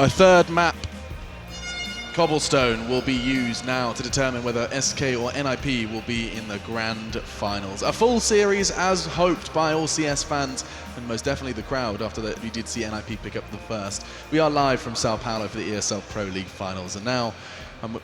A third map, Cobblestone, will be used now to determine whether SK or NiP will be in the grand finals. A full series as hoped by all CS fans and most definitely the crowd after that we did see NiP pick up the first. We are live from São Paulo for the ESL Pro League finals, and now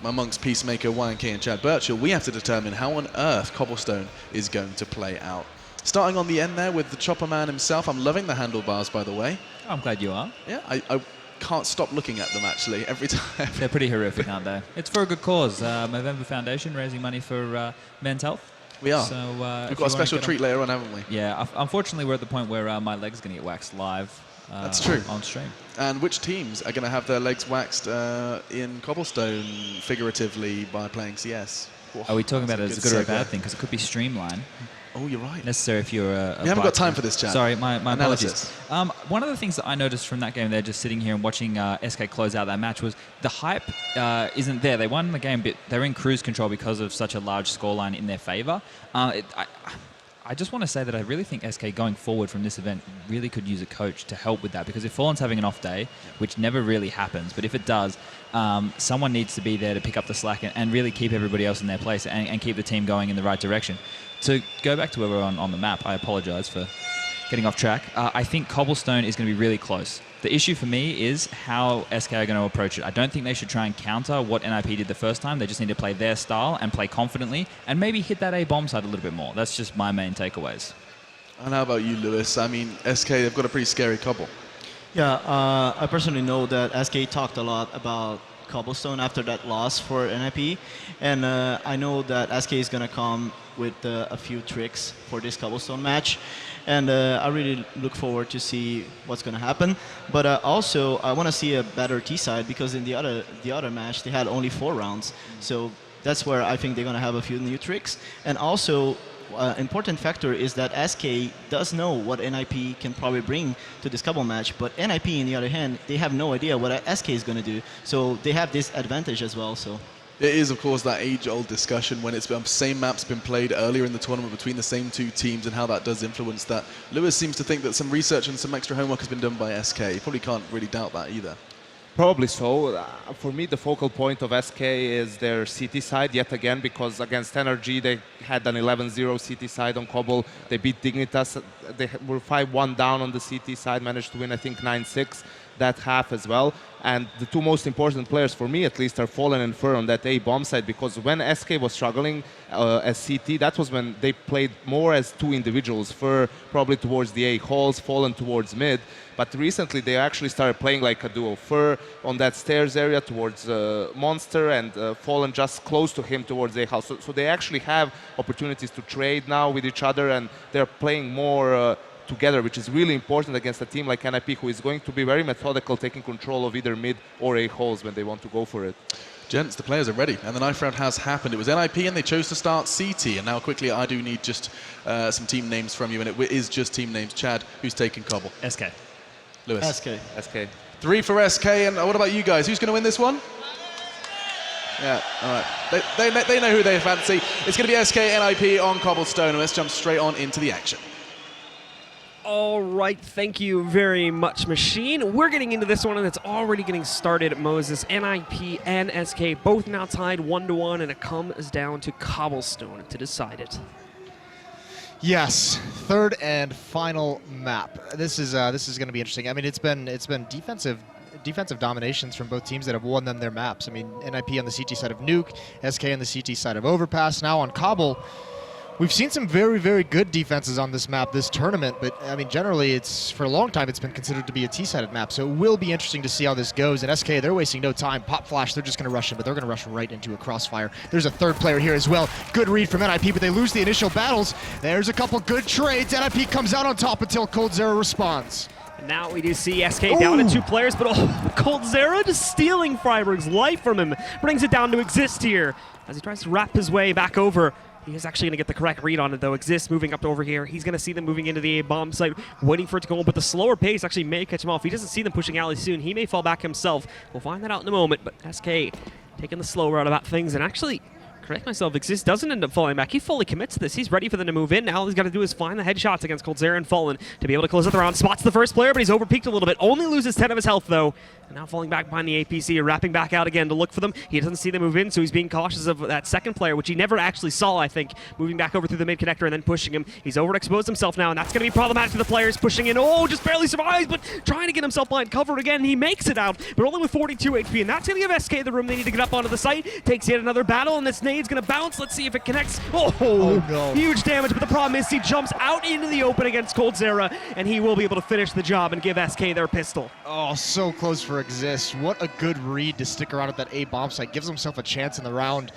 amongst Peacemaker, YNK and Chad Birchall, we have to determine how on earth Cobblestone is going to play out. Starting on the end there with the Chopper Man himself. I'm loving the handlebars, by the way. I'm glad you are. Yeah, I can't stop looking at them actually every time. They're pretty horrific, aren't they? It's for a good cause. Movember Foundation raising money for men's health. We are. So, we've got a special treat later on, haven't we? Yeah. Unfortunately, we're at the point where my leg's going to get waxed live. That's true. On stream. And which teams are going to have their legs waxed in Cobblestone, figuratively, by playing CS? Are we talking about it as a good or a bad thing? Because it could be streamline. Oh, you're right. Necessary if you're a We haven't got time for this, Chad. Sorry, my Analysis. apologies. One of the things that I noticed from that game there, just sitting here and watching SK close out that match, was the hype isn't there. They won the game, but they're in cruise control because of such a large scoreline in their favor. I just want to say that I really think SK going forward from this event really could use a coach to help with that, because if Fallen's having an off day, which never really happens, but if it does, someone needs to be there to pick up the slack and really keep everybody else in their place and keep the team going in the right direction. To go back to where we're on the map, I apologize for getting off track. I think Cobblestone is going to be really close. The issue for me is how SK are going to approach it. I don't think they should try and counter what NiP did the first time. They just need to play their style and play confidently and maybe hit that A-bomb side a little bit more. That's just my main takeaways. And how about you, Lewis? I mean, SK, they've got a pretty scary Cobble. Yeah, I personally know that SK talked a lot about Cobblestone after that loss for NiP, and I know that SK is going to come with a few tricks for this Cobblestone match, and I really look forward to see what's going to happen. But also, I want to see a better T side, because in the other match they had only 4 rounds, so that's where I think they're going to have a few new tricks. And also, important factor is that SK does know what NiP can probably bring to this Cobble match, but NiP, on the other hand, they have no idea what SK is going to do, so they have this advantage as well. So it is, of course, that age-old discussion when it's same map's been played earlier in the tournament between the same 2 teams and how that does influence that. Lewis seems to think that some research and some extra homework has been done by SK. You probably can't really doubt that either. Probably so. For me, the focal point of SK is their CT side, yet again, because against Energy, they had an 11-0 CT side on Cobble. They beat Dignitas. They were 5-1 down on the CT side, managed to win, I think, 9-6 that half as well. And the 2 most important players, for me at least, are Fallen and Fur on that A-bomb side, because when SK was struggling as CT, that was when they played more as 2 individuals. Fur probably towards the A-halls, Fallen towards mid. But recently they actually started playing like a duo. Fur on that stairs area towards Monster, and Fallen just close to him towards A-hall. So they actually have opportunities to trade now with each other, and they're playing more together, which is really important against a team like NiP, who is going to be very methodical, taking control of either mid or A-halls when they want to go for it. Gents, the players are ready, and the knife round has happened. It was NiP, and they chose to start CT. And now, quickly, I do need just some team names from you, and it is just team names. Chad, who's taking Cobble? SK. Lewis? SK. 3 for SK, and what about you guys? Who's going to win this one? Yeah, all right. They know who they fancy. It's going to be SK NiP on Cobblestone, and let's jump straight on into the action. All right, thank you very much, Machine. We're getting into this one, and it's already getting started. Moses, NiP, and SK both now tied 1-1, and it comes down to Cobblestone to decide it. Yes, third and final map. This is going to be interesting. I mean, it's been defensive dominations from both teams that have won them their maps. I mean, NiP on the CT side of Nuke, SK on the CT side of Overpass. Now on Cobble, we've seen some very, very good defenses on this map this tournament, but I mean, generally, for a long time, it's been considered to be a T-sided map, so it will be interesting to see how this goes. And SK, they're wasting no time. Pop Flash, they're just going to rush in, but they're going to rush right into a crossfire. There's a third player here as well. Good read from NiP, but they lose the initial battles. There's a couple good trades. NiP comes out on top until coldzera responds. Now we do see SK down to 2 players, but coldzera just stealing Freiburg's life from him. Brings it down to Exist here as he tries to wrap his way back over. He is actually going to get the correct read on it, though. Exist moving up over here. He's going to see them moving into the A-bomb site, waiting for it to go on, but the slower pace actually may catch him off. He doesn't see them pushing alley soon. He may fall back himself. We'll find that out in a moment, but SK taking the slow route about things and actually correct myself, Exist doesn't end up falling back. He fully commits to this. He's ready for them to move in. Now all he's got to do is find the headshots against coldzera and Fallen to be able to close out the round. Spots the first player, but he's overpeaked a little bit. Only loses 10 of his health, though. And now falling back behind the APC, wrapping back out again to look for them. He doesn't see them move in, so he's being cautious of that second player, which he never actually saw, I think. Moving back over through the mid connector and then pushing him. He's overexposed himself now, and that's going to be problematic for the players. Pushing in, oh, just barely survives, but trying to get himself blind covered again. He makes it out, but only with 42 HP, and that's going to give SK the room they need to get up onto the site. Takes yet another battle, and this nade's going to bounce. Let's see if it connects. Oh, no. Huge damage, but the problem is he jumps out into the open against coldzera, and he will be able to finish the job and give SK their pistol. Oh, so close for Exist. What a good read to stick around at that A bomb site. Gives himself a chance in the round.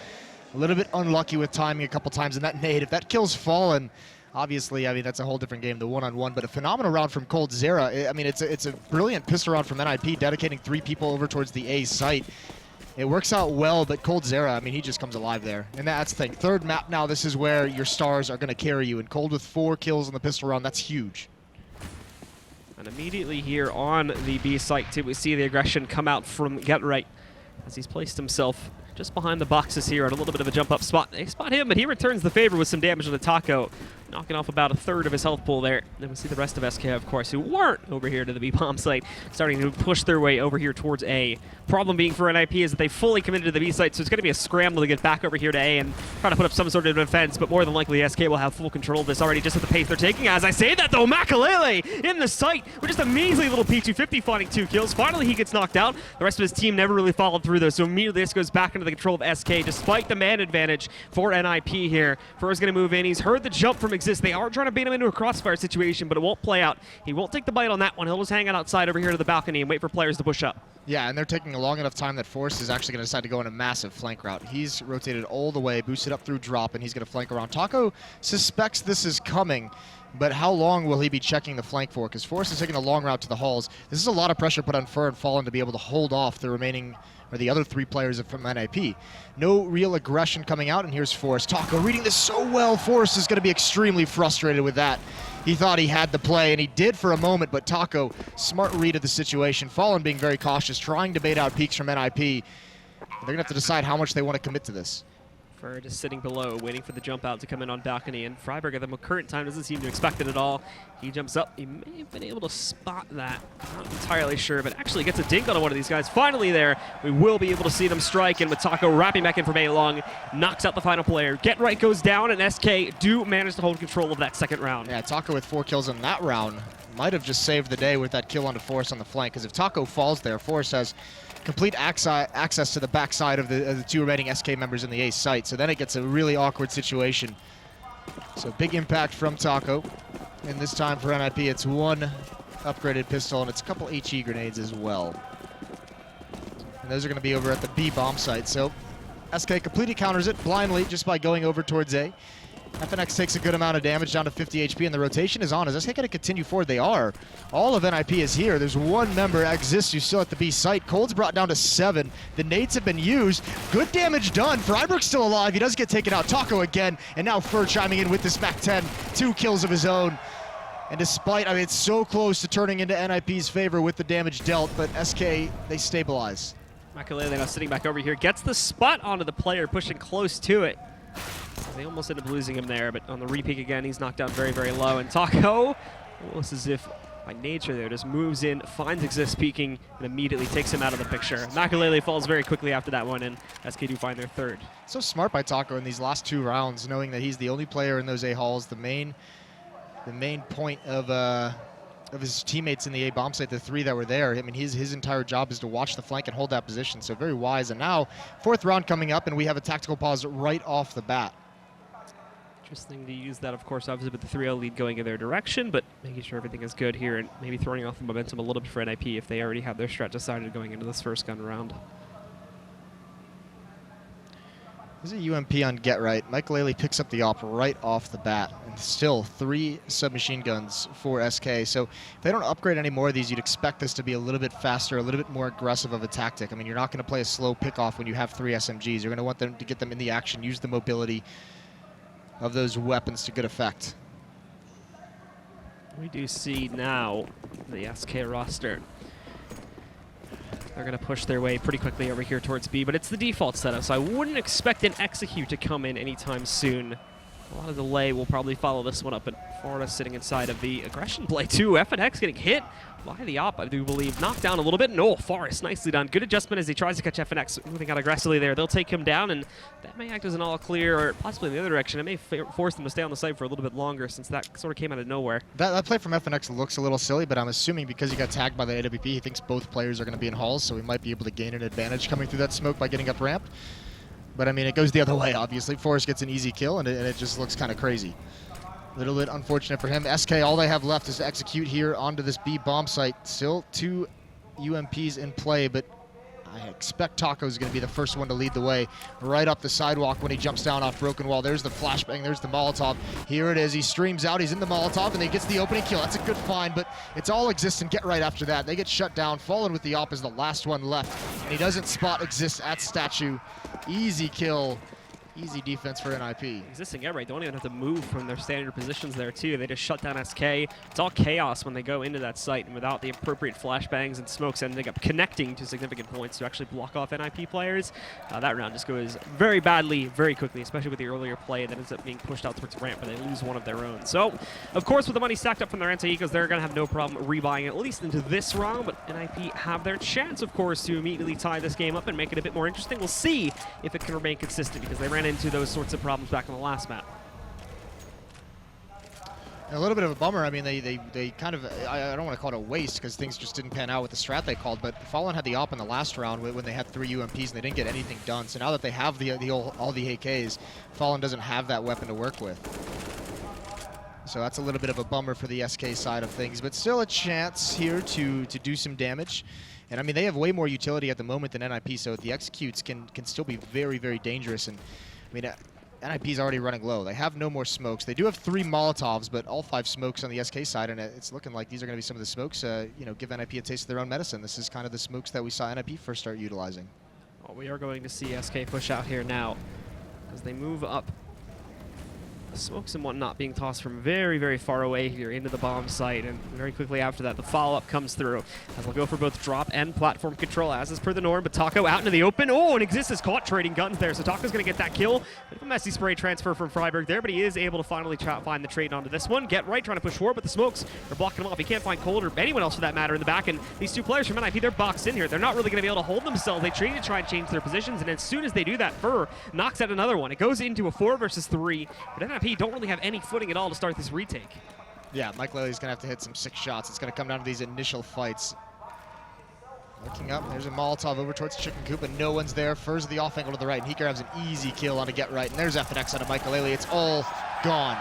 A little bit unlucky with timing a couple times in that nade. If that kills Fallen, obviously, I mean, that's a whole different game, the one-on-one, but a phenomenal round from coldzera. I mean, it's a brilliant pistol round from NiP, dedicating 3 people over towards the A site. It works out well, but coldzera, I mean, he just comes alive there. And that's the thing. Third map now, this is where your stars are going to carry you. And Cold with 4 kills in the pistol round, that's huge. And immediately here on the B site, too, we see the aggression come out from GetRight as he's placed himself just behind the boxes here at a little bit of a jump up spot. They spot him, but he returns the favor with some damage on the Taco, knocking off about 1/3 of his health pool there. Then we see the rest of SK, of course, who weren't over here to the B-bomb site, starting to push their way over here towards A. Problem being for NiP is that they fully committed to the B site, so it's going to be a scramble to get back over here to A and try to put up some sort of defense, but more than likely SK will have full control of this already just at the pace they're taking. As I say that, though, Makalele in the site with just a measly little P250 finding 2 kills. Finally, he gets knocked out. The rest of his team never really followed through, though, so immediately this goes back into the control of SK, despite the man advantage for NiP here. Fur's going to move in. He's heard the jump from Exist. They are trying to bait him into a crossfire situation, but it won't play out. He won't take the bite on that one. He'll just hang out outside over here to the balcony and wait for players to push up. Yeah, and they're taking a long enough time that Force is actually going to decide to go on a massive flank route. He's rotated all the way, boosted up through drop, and he's going to flank around. Taco suspects this is coming, but how long will he be checking the flank for? Because Force is taking a long route to the halls. This is a lot of pressure put on Fur and Fallen to be able to hold off the remaining, or the other 3 players from NiP. No real aggression coming out, and here's Force. Taco reading this so well. Force is going to be extremely frustrated with that. He thought he had the play, and he did for a moment, but Taco, smart read of the situation. Fallen being very cautious, trying to bait out peeks from NiP. They're going to have to decide how much they want to commit to this. Fur just sitting below, waiting for the jump out to come in on balcony, and Freiburg at the current time doesn't seem to expect it at all. He jumps up. He may have been able to spot that. Not entirely sure, but actually gets a dink on one of these guys. Finally there, we will be able to see them strike, and with Taco wrapping back in from A-Long, knocks out the final player. GetRight goes down, and SK do manage to hold control of that second round. Yeah, Taco with 4 kills in that round might have just saved the day with that kill onto Force on the flank, because if Taco falls there, Force has complete access to the backside of the 2 remaining SK members in the A site, so then it gets a really awkward situation. So big impact from Taco, and this time for NiP it's 1 upgraded pistol and it's a couple HE grenades as well. And those are going to be over at the B bomb site, so SK completely counters it blindly just by going over towards A. FNX takes a good amount of damage, down to 50 HP, and the rotation is on. Is SK going to continue forward? They are. All of NiP is here. There's 1 member, Exist, who's still at the B site. Cold's brought down to 7. The nades have been used. Good damage done. Freiburg's still alive. He does get taken out. Taco again, and now Fur chiming in with this Mac 10. 2 kills of his own. And despite, I mean, it's so close to turning into NiP's favor with the damage dealt, but SK, they stabilize. Makalele now sitting back over here, gets the spot onto the player, pushing close to it. They almost ended up losing him there, but on the repeak again, he's knocked down very, very low. And Taco, almost as if by nature there, just moves in, finds Exist peeking, and immediately takes him out of the picture. Makalele falls very quickly after that one, and SK do find their 3rd. So smart by Taco in these last 2 rounds, knowing that he's the only player in those A halls, the main point of his teammates in the A bomb site, the 3 that were there. I mean, his entire job is to watch the flank and hold that position, so very wise. And now, 4th round coming up, and we have a tactical pause right off the bat. Interesting to use that, of course, obviously with the 3-0 lead going in their direction, but making sure everything is good here and maybe throwing off the momentum a little bit for NiP if they already have their strat decided going into this first gun round. This is a UMP on GetRight. Makalele picks up the op right off the bat, and still 3 submachine guns for SK. So if they don't upgrade any more of these, you'd expect this to be a little bit faster, a little bit more aggressive of a tactic. I mean, you're not going to play a slow pick-off when you have 3 SMGs. You're going to want them to get them in the action, use the mobility of those weapons to good effect. We do see now the SK roster They're going to push their way pretty quickly over here towards B, but it's the default setup, so I wouldn't expect an execute to come in anytime soon. A lot of delay will probably follow this one up, but Florida sitting inside of the aggression play too. FNX getting hit by the op, I do believe. Knocked down a little bit. No, Forrest, nicely done. Good adjustment as he tries to catch FNX, moving out aggressively there. They'll take him down, and that may act as an all clear, or possibly in the other direction. It may force them to stay on the site for a little bit longer, since that sort of came out of nowhere. That play from FNX looks a little silly, but I'm assuming because he got tagged by the AWP, he thinks both players are going to be in halls, so he might be able to gain an advantage coming through that smoke by getting up ramped. But I mean, it goes the other way, obviously. Forrest gets an easy kill, and it just looks kind of crazy. A little bit unfortunate for him. SK, all they have left is to execute here onto this B bomb site. Still 2 UMPs in play, but I expect Taco is going to be the first one to lead the way. Right up the sidewalk when he jumps down off broken wall. There's the flashbang, there's the Molotov. Here it is, he streams out, he's in the Molotov, and he gets the opening kill. That's a good find, but it's all Exist and Get Right after that. They get shut down. Fallen with the op is the last one left, and he doesn't spot Exist at statue. Easy kill. Easy defense for NiP. Existing Get Right don't even have to move from their standard positions there too. They just shut down SK. It's all chaos when they go into that site, and without the appropriate flashbangs and smokes ending up connecting to significant points to actually block off NiP players, that round just goes very badly, very quickly, especially with the earlier play that ends up being pushed out towards ramp, but they lose one of their own. So, of course, with the money stacked up from their anti-ecos, they're going to have no problem rebuying at least into this round, but NiP have their chance, of course, to immediately tie this game up and make it a bit more interesting. We'll see if it can remain consistent, because they ran into those sorts of problems back on the last map. A little bit of a bummer. I mean, they kind of, I don't want to call it a waste because things just didn't pan out with the strat they called, but Fallen had the op in the last round when they had 3 UMPs and they didn't get anything done. So now that they have all the AKs, Fallen doesn't have that weapon to work with. So that's a little bit of a bummer for the SK side of things, but still a chance here to do some damage. And I mean, they have way more utility at the moment than NiP, so the executes can still be very, very dangerous. And I mean, NiP's already running low. They have no more smokes. They do have 3 Molotovs, but all 5 smokes on the SK side, and it's looking like these are going to be some of the smokes, you know, give NiP a taste of their own medicine. This is kind of the smokes that we saw NiP first start utilizing. Well, we are going to see SK push out here now as they move up. The smokes and whatnot being tossed from very, very far away here into the bomb site, and very quickly after that, the follow-up comes through as they'll go for both drop and platform control, as is per the norm, but Taco out into the open. Oh, and Exist is caught trading guns there, so Taco's going to get that kill. Bit of a messy spray transfer from Freiburg there, but he is able to finally find the trade onto this one. Get Right trying to push forward, but the smokes are blocking him off. He can't find Cold or anyone else for that matter in the back, and these 2 players from NiP, they're boxed in here. They're not really going to be able to hold themselves. They need to try and change their positions, and as soon as they do that, Fur knocks out another one. It goes into a 4 versus 3, but NiP don't really have any footing at all to start this retake. Yeah, Mike Lilly's going to have to hit some 6 shots. It's going to come down to these initial fights. Looking up, there's a Molotov over towards Chicken Coop, and no one's there. Furs the off angle to the right, and he grabs an easy kill on a Get Right, and there's FNX out of Mike Lilly. It's all gone.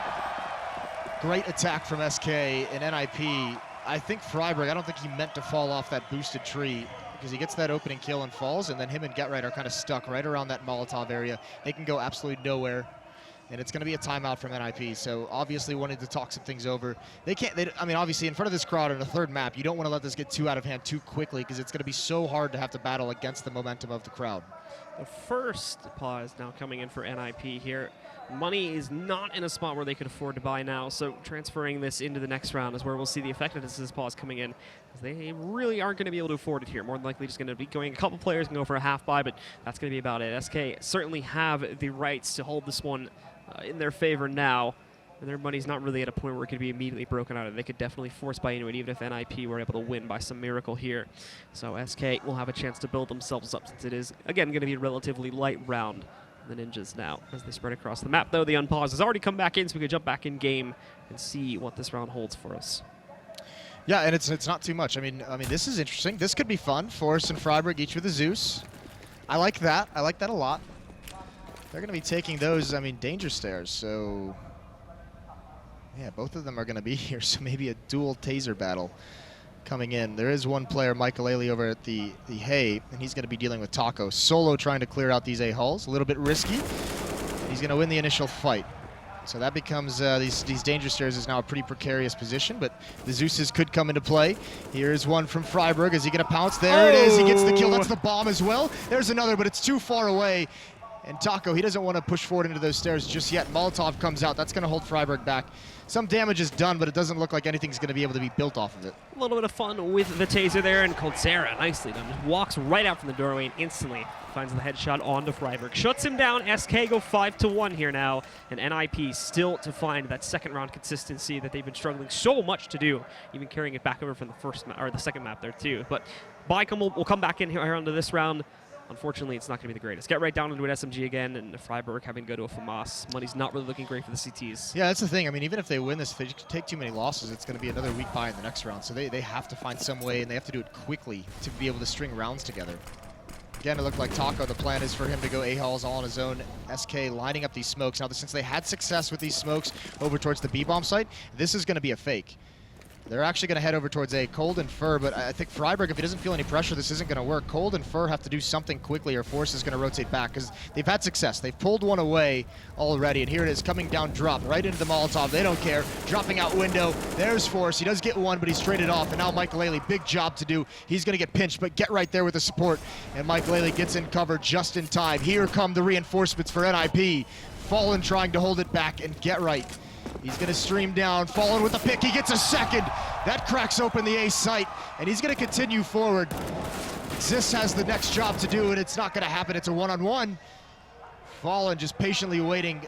Great attack from SK and NiP. I think Freiburg, I don't think he meant to fall off that boosted tree, because he gets that opening kill and falls, and then him and Get Right are kind of stuck right around that Molotov area. They can go absolutely nowhere. And it's going to be a timeout from NiP, so obviously wanted to talk some things over. I mean, obviously, in front of this crowd in a 3rd map, you don't want to let this get too out of hand too quickly, because it's going to be so hard to have to battle against the momentum of the crowd. The first pause now coming in for NiP here. Money is not in a spot where they could afford to buy now, so transferring this into the next round is where we'll see the effectiveness of this pause coming in. They really aren't going to be able to afford it here. More than likely just going to be going, a couple players can go for a half buy, but that's going to be about it. SK certainly have the rights to hold this one in their favor now, and their money's not really at a point where it could be immediately broken out of. They could definitely force buy into it, even if NiP were able to win by some miracle here. So SK will have a chance to build themselves up, since it is, again, going to be a relatively light round. The Ninjas now, as they spread across the map, though the unpause has already come back in, so we can jump back in game and see what this round holds for us. Yeah, and it's not too much. I mean, this is interesting. This could be fun. Forrest and Freiburg each with a Zeus. I like that. I like that a lot. They're going to be taking those, I mean, danger stairs, so yeah, both of them are going to be here, so maybe a dual taser battle coming in. There is one player, Michael Ailey, over at the Hay, and he's going to be dealing with Taco. Solo trying to clear out these A hulls, a little bit risky. He's going to win the initial fight. So that becomes, these danger stairs is now a pretty precarious position, but the Zeuses could come into play. Here's one from Freiburg. Is he going to pounce? There it is. He gets the kill. That's the bomb as well. There's another, but it's too far away. And Taco, he doesn't want to push forward into those stairs just yet. Molotov comes out. That's going to hold Freiburg back. Some damage is done, but it doesn't look like anything's going to be able to be built off of it. A little bit of fun with the taser there, and Coldzera, nicely done, just walks right out from the doorway and instantly finds the headshot onto Freiburg. Shuts him down. SK go 5-1 here now, and NiP still to find that second round consistency that they've been struggling so much to do, even carrying it back over from the first or the second map there too. But Bicom will come back in here onto this round. Unfortunately, it's not going to be the greatest. Get right down into an SMG again, and Freiburg having to go to a FAMAS. Money's not really looking great for the CTs. Yeah, that's the thing. I mean, even if they win this, if they take too many losses, it's going to be another weak bye in the next round. So they have to find some way, and they have to do it quickly to be able to string rounds together. Again, it looked like Taco, the plan is for him to go A-Halls all on his own. SK lining up these smokes. Now, since they had success with these smokes over towards the B-bomb site, this is going to be a fake. They're actually going to head over towards A. Cold and Fur, but I think Freiburg, if he doesn't feel any pressure, this isn't going to work. Cold and Fur have to do something quickly or Force is going to rotate back because they've had success. They've pulled one away already, and here it is coming down drop right into the Molotov. They don't care. Dropping out window. There's Force. He does get one, but he's traded off, and now Michael big job to do. He's going to get pinched, but get right there with the support, and Michael gets in cover just in time. Here come the reinforcements for NiP. Fallen trying to hold it back, and Get Right. He's going to stream down. Fallen with a pick. He gets a second. That cracks open the A site, and he's going to continue forward. Exist has the next job to do, and it's not going to happen. It's a one-on-one. Fallen just patiently waiting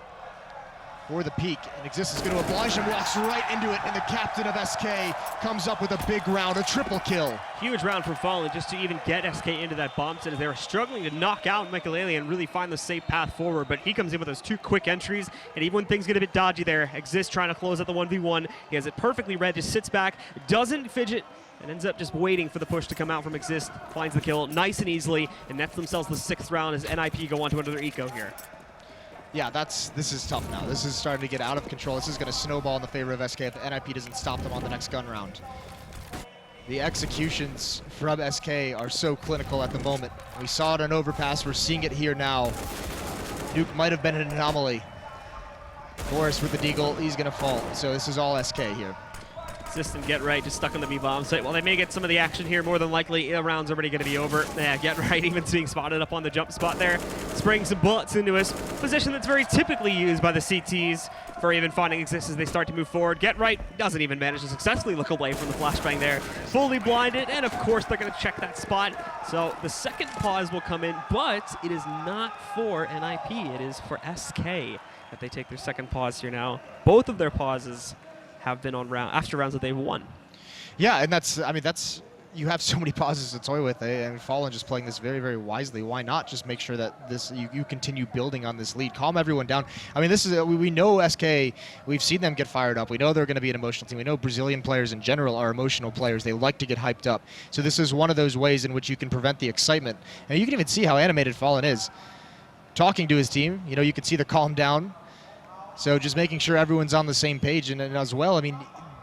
for the peak, and Exist is going to oblige him, walks right into it, and the captain of SK comes up with a big round, a triple kill. Huge round from Fallen just to even get SK into that bomb set as they were struggling to knock out Michaelele and really find the safe path forward, but he comes in with those two quick entries, and even when things get a bit dodgy there, Exist trying to close out the 1v1. He has it perfectly read, just sits back, doesn't fidget, and ends up just waiting for the push to come out from Exist, finds the kill nice and easily, and nets themselves the 6th round as NiP go on to another eco here. Yeah, this is tough now. This is starting to get out of control. This is going to snowball in the favor of SK if NiP doesn't stop them on the next gun round. The executions from SK are so clinical at the moment. We saw it on Overpass. We're seeing it here now. Nuke might have been an anomaly. Forrest with the deagle. He's going to fall. So this is all SK here. Exist and Get Right just stuck on the B-bomb site. Well, they may get some of the action here. More than likely, the round's already going to be over. Yeah, Get Right even being spotted up on the jump spot there. Spraying some bullets into his position that's very typically used by the CTs for even finding Exist as they start to move forward. Get Right doesn't even manage to successfully look away from the flashbang there. Fully blinded, and of course they're going to check that spot. So the second pause will come in, but it is not for NiP. It is for SK that they take their second pause here now. Both of their pauses have been on after rounds that they've won. Yeah, and that's you have so many pauses to toy with, and Fallen just playing this very, very wisely. Why not just make sure that you continue building on this lead, calm everyone down. I mean, this is we know SK. We've seen them get fired up. We know they're going to be an emotional team. We know Brazilian players in general are emotional players. They like to get hyped up. So this is one of those ways in which you can prevent the excitement. And you can even see how animated Fallen is, talking to his team. You know, you can see the calm down. So just making sure everyone's on the same page, and as well, I mean,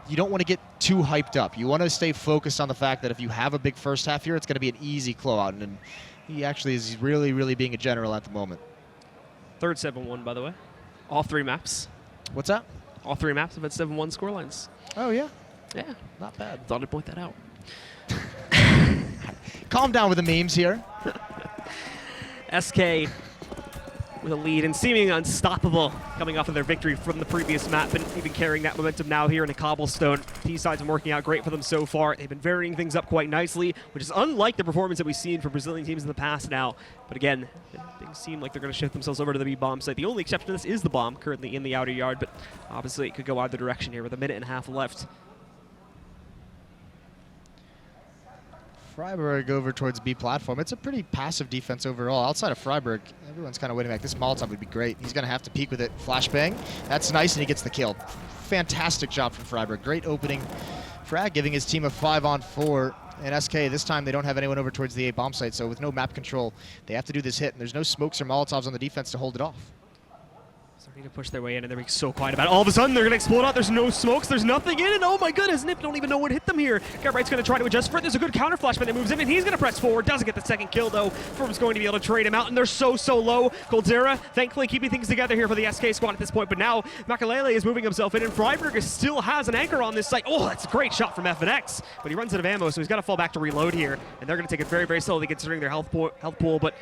you don't want to get too hyped up. You want to stay focused on the fact that if you have a big first half here, it's going to be an easy closeout, and he actually is really, really being a general at the moment. Third 7-1, by the way. All 3 maps. What's that? All 3 maps have had 7-1 scorelines. Oh, yeah? Yeah. Not bad. Thought I'd point that out. Calm down with the memes here. SK with a lead and seeming unstoppable coming off of their victory from the previous map, and even carrying that momentum now here in a cobblestone. T-side's been working out great for them so far. They've been varying things up quite nicely, which is unlike the performance that we've seen from Brazilian teams in the past now. But again, things seem like they're going to shift themselves over to the B-bomb site. The only exception to this is the bomb, currently in the outer yard, but obviously it could go either direction here with 1.5 minutes left. Freiburg over towards B platform. It's a pretty passive defense overall. Outside of Freiburg, everyone's kind of waiting back. This Molotov would be great. He's going to have to peek with it. Flashbang. That's nice, and he gets the kill. Fantastic job from Freiburg. Great opening frag, giving his team a 5-on-4. And SK, this time they don't have anyone over towards the A bomb site, so with no map control, they have to do this hit, and there's no smokes or Molotovs on the defense to hold it off. Starting to push their way in, and they're being so quiet about it. All of a sudden, they're going to explode out. There's no smokes. There's nothing in it. Oh my goodness, NiP don't even know what hit them here. Get Right's going to try to adjust for it. There's a good counter flashbang that moves in, and he's going to press forward. Doesn't get the second kill, though. Form's going to be able to trade him out, and they're so low. Coldzera, thankfully, keeping things together here for the SK squad at this point, but now Makalele is moving himself in, and Freiburg still has an anchor on this site. Oh, that's a great shot from FNX, but he runs out of ammo, so he's got to fall back to reload here, and they're going to take it very, very slowly considering their health pool, but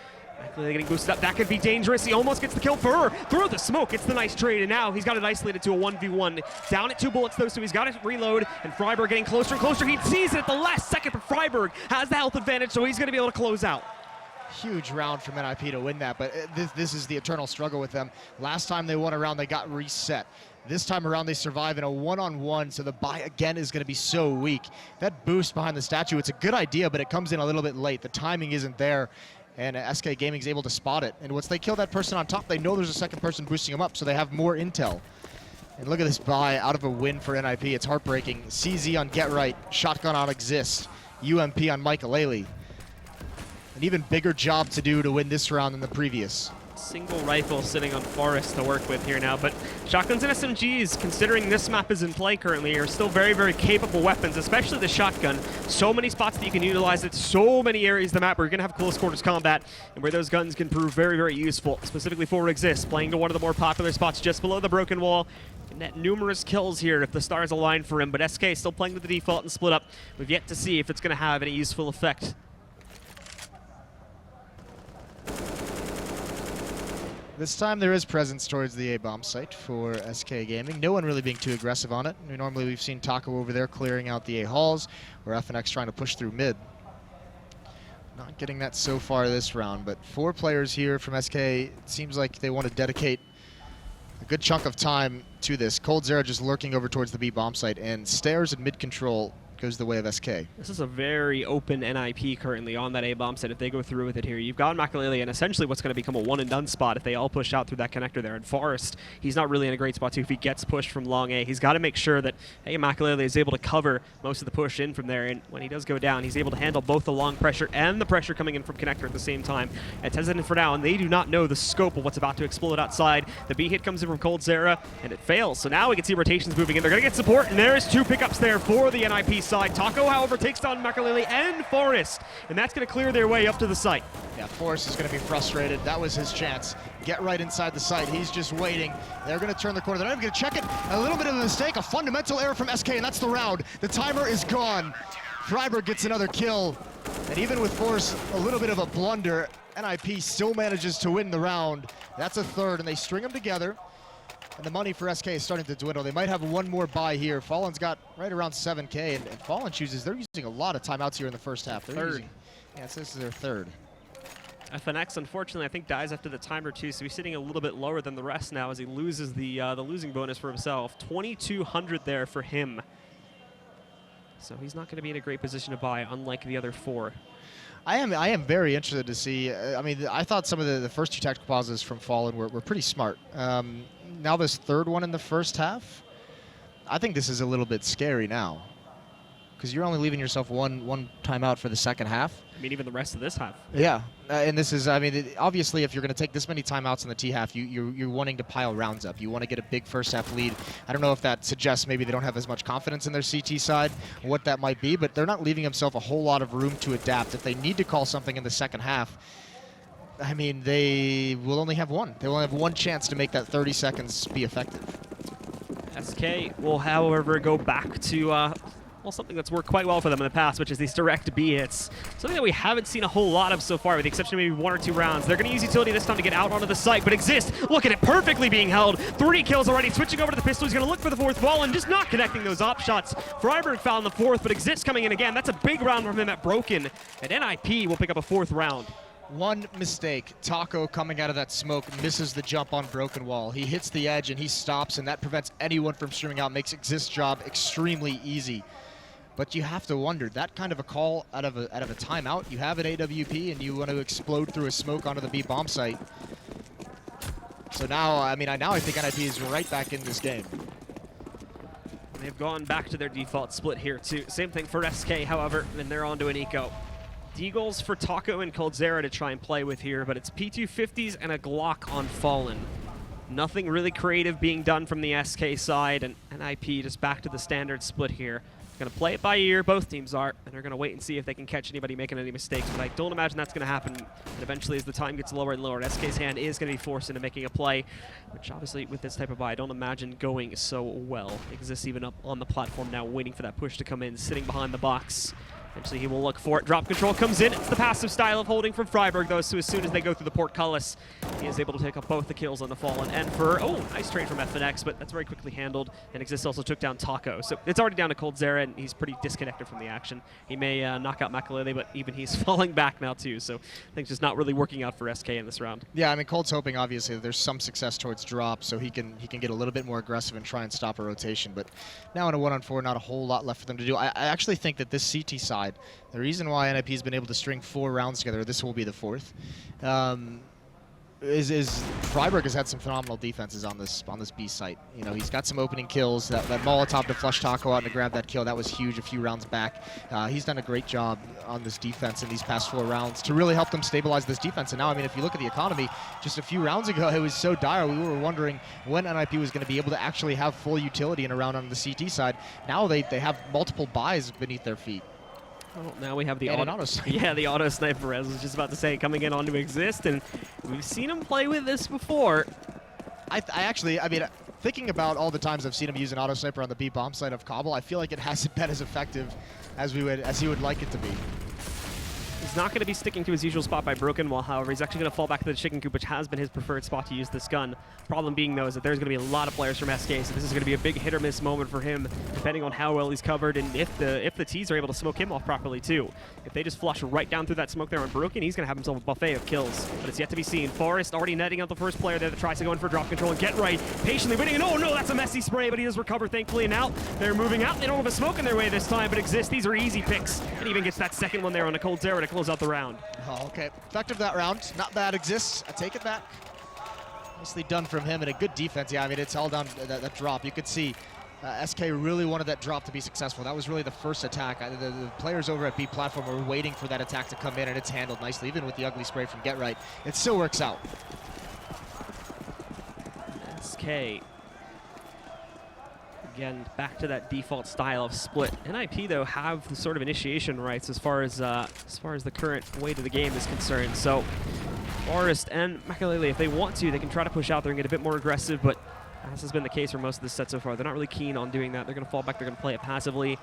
They're getting boosted up. That could be dangerous. He almost gets the kill. Fur through the smoke. It's the nice trade, and now he's got it isolated to a 1v1. Down at 2 bullets, though, so he's got to reload, and Freiburg getting closer and closer. He sees it at the last second, but Freiburg has the health advantage, so he's going to be able to close out. Huge round from NiP to win that, but this is the eternal struggle with them. Last time they won a round, they got reset. This time around, they survive in a one-on-one, so the buy again is going to be so weak. That boost behind the statue, it's a good idea, but it comes in a little bit late. The timing isn't there, and SK Gaming is able to spot it. And once they kill that person on top, they know there's a second person boosting them up, so they have more intel. And look at this buy out of a win for NiP. It's heartbreaking. CZ on Get Right, Shotgun on Exist, UMP on Michael. An even bigger job to do to win this round than the previous. Single rifle sitting on Forest to work with here now, but shotguns and SMGs, considering this map is in play currently, are still very, very capable weapons, especially the shotgun. So many spots that you can utilize it, so many areas of the map where you're going to have close quarters combat, and where those guns can prove very, very useful, specifically for Exist, playing to one of the more popular spots just below the broken wall. Can net numerous kills here if the stars align for him, but SK still playing with the default and split up. We've yet to see if it's going to have any useful effect. This time there is presence towards the A-bomb site for SK Gaming. No one really being too aggressive on it. Normally we've seen Taco over there clearing out the A-halls, or FNX trying to push through mid. Not getting that so far this round, but 4 players here from SK. It seems like they want to dedicate a good chunk of time to this. Coldzera just lurking over towards the B-bomb site, and Stairs and mid-control goes the way of SK. This is a very open NiP currently on that A-bomb set if they go through with it here. You've got Makalele and essentially what's going to become a one-and-done spot if they all push out through that connector there. And Forest, he's not really in a great spot too if he gets pushed from long A. He's got to make sure that, hey, Makalele is able to cover most of the push in from there, and when he does go down, he's able to handle both the long pressure and the pressure coming in from connector at the same time. It's hesitant for now, and they do not know the scope of what's about to explode outside. The B hit comes in from Coldzera, and it fails. So now we can see rotations moving in. They're going to get support, and there's 2 pickups there for the NiP side. Taco, however, takes down Makalele and Forest, and that's going to clear their way up to the site. Yeah, Forrest is going to be frustrated. That was his chance. Get right inside the site. He's just waiting. They're going to turn the corner. They're not even going to check it. A little bit of a mistake, a fundamental error from SK, and that's the round. The timer is gone. Freiburg gets another kill, and even with Forrest, a little bit of a blunder, NiP still manages to win the round. That's a third, and they string them together. And the money for SK is starting to dwindle. They might have one more buy here. Fallen's got right around 7K, and Fallen chooses, they're using a lot of timeouts here in the first half. They're using, yeah, so this is their third. FNX, unfortunately, I think dies after the timer too, so he's sitting a little bit lower than the rest now as he loses the losing bonus for himself. 2,200 there for him. So he's not going to be in a great position to buy, unlike the other 4. I am very interested to see. I mean, I thought some of the first 2 tactical pauses from Fallen were pretty smart. Now this third one in the first half, I think this is a little bit scary now, because you're only leaving yourself one timeout for the second half. I mean, even the rest of this half. Yeah, and this is, I mean, obviously, if you're going to take this many timeouts in the T half, you're wanting to pile rounds up. You want to get a big first half lead. I don't know if that suggests maybe they don't have as much confidence in their CT side, what that might be, but they're not leaving themselves a whole lot of room to adapt. If they need to call something in the second half, I mean, they will only have one. They will have one chance to make that 30 seconds be effective. SK will, however, go back to well, something that's worked quite well for them in the past, which is these direct B hits. Something that we haven't seen a whole lot of so far, with the exception of maybe 1 or 2 rounds. They're going to use utility this time to get out onto the site, but Exist, look at it, perfectly being held. 3 kills already, switching over to the pistol. He's going to look for the 4th ball and just not connecting those op shots. Freiburg found the 4th, but Exist coming in again. That's a big round from him at Broken, and NiP will pick up a 4th round. One mistake. Taco coming out of that smoke misses the jump on Broken Wall. He hits the edge and he stops, and that prevents anyone from streaming out, makes Exist's job extremely easy. But you have to wonder, that kind of a call out of a timeout, you have an AWP and you want to explode through a smoke onto the B bomb site. So now, I mean, I think NiP is right back in this game. They've gone back to their default split here too. Same thing for SK, however, and they're on to an eco. Deagles for Taco and Coldzera to try and play with here, but it's P250s and a Glock on Fallen. Nothing really creative being done from the SK side, and NiP just back to the standard split here. Going to play it by ear, both teams are, and they're going to wait and see if they can catch anybody making any mistakes, but I don't imagine that's going to happen. And eventually, as the time gets lower and lower, SK's hand is going to be forced into making a play, which obviously with this type of buy, I don't imagine going so well. Exists even up on the platform now, waiting for that push to come in, sitting behind the box. Eventually he will look for it. Drop control comes in. It's the passive style of holding from Freiburg, though, so as soon as they go through the portcullis, he is able to take up both the kills on the Fallen and for, oh, nice trade from FNX, but that's very quickly handled, and Exist also took down Taco. So it's already down to coldzera, and he's pretty disconnected from the action. He may knock out Makalele, but even he's falling back now, too, so things just not really working out for SK in this round. Yeah, I mean, Cold's hoping, obviously, that there's some success towards drop, so he can get a little bit more aggressive and try and stop a rotation, but now in a 1-on-4, not a whole lot left for them to do. I actually think that this CT side, the reason why NiP has been able to string 4 rounds together, this will be the 4th, is Freiburg has had some phenomenal defenses on this B site. You know, he's got some opening kills. That Molotov to flush Taco out and to grab that kill, that was huge a few rounds back. He's done a great job on this defense in these past 4 rounds to really help them stabilize this defense. And now, I mean, if you look at the economy, just a few rounds ago, it was so dire. We were wondering when NiP was going to be able to actually have full utility in a round on the CT side. Now they have multiple buys beneath their feet. Well, now we have the auto sniper. Yeah, the auto sniper, as I was just about to say, coming in onto Exist, and we've seen him play with this before. I mean, thinking about all the times I've seen him use an auto sniper on the B bomb side of Cbble, I feel like it hasn't been as effective as he would like it to be. He's not going to be sticking to his usual spot by Broken Wall, however. He's actually going to fall back to the chicken coop, which has been his preferred spot to use this gun. Problem being, though, is that there's going to be a lot of players from SK, so this is going to be a big hit-or-miss moment for him, depending on how well he's covered and if the T's are able to smoke him off properly, too. If they just flush right down through that smoke there on Broken, he's going to have himself a buffet of kills. But it's yet to be seen. Forrest already netting out the first player there that tries to go in for drop control and get right, patiently waiting, and oh no, that's a messy spray, but he does recover, thankfully, and now they're moving out. They don't have a smoke in their way this time, but Exist, these are easy picks, and even gets that second one there on a coldzera to close out the round. Oh, okay. Effective that round. Not bad, Exists. I take it back. Nicely done from him, and a good defense. Yeah, I mean, it's all down to that drop. You could see SK really wanted that drop to be successful. That was really the first attack. The players over at B platform were waiting for that attack to come in, and it's handled nicely, even with the ugly spray from Get Right. It still works out. SK. Again, back to that default style of split. NiP, though, have the sort of initiation rights as far as the current way to the game is concerned. So, Forrest and Makalele, if they want to, they can try to push out there and get a bit more aggressive, but as has been the case for most of this set so far, they're not really keen on doing that. They're going to fall back, they're going to play it passively.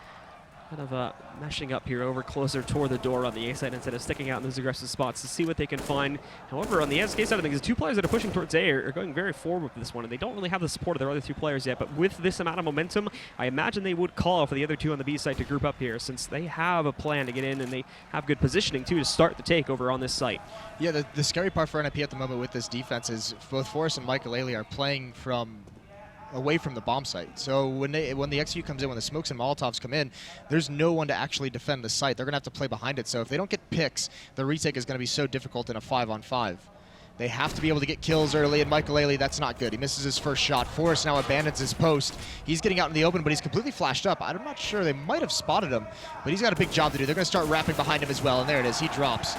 Kind of meshing up here over closer toward the door on the A side instead of sticking out in those aggressive spots to see what they can find. However, on the SK side of things, the 2 players that are pushing towards A are going very forward with this one, and they don't really have the support of their other 2 players yet, but with this amount of momentum, I imagine they would call for the other 2 on the B side to group up here, since they have a plan to get in, and they have good positioning, too, to start the takeover on this site. Yeah, the scary part for NiP at the moment with this defense is both Forrest and Makalele are playing away from the bomb site. So when the XQ comes in, when the smokes and Molotovs come in, there's no one to actually defend the site. They're going to have to play behind it. So if they don't get picks, the retake is going to be so difficult in a 5-on-5. They have to be able to get kills early, and Makalele, that's not good. He misses his first shot. Forrest now abandons his post. He's getting out in the open, but he's completely flashed up. I'm not sure. They might have spotted him, but he's got a big job to do. They're going to start wrapping behind him as well, and there it is. He drops.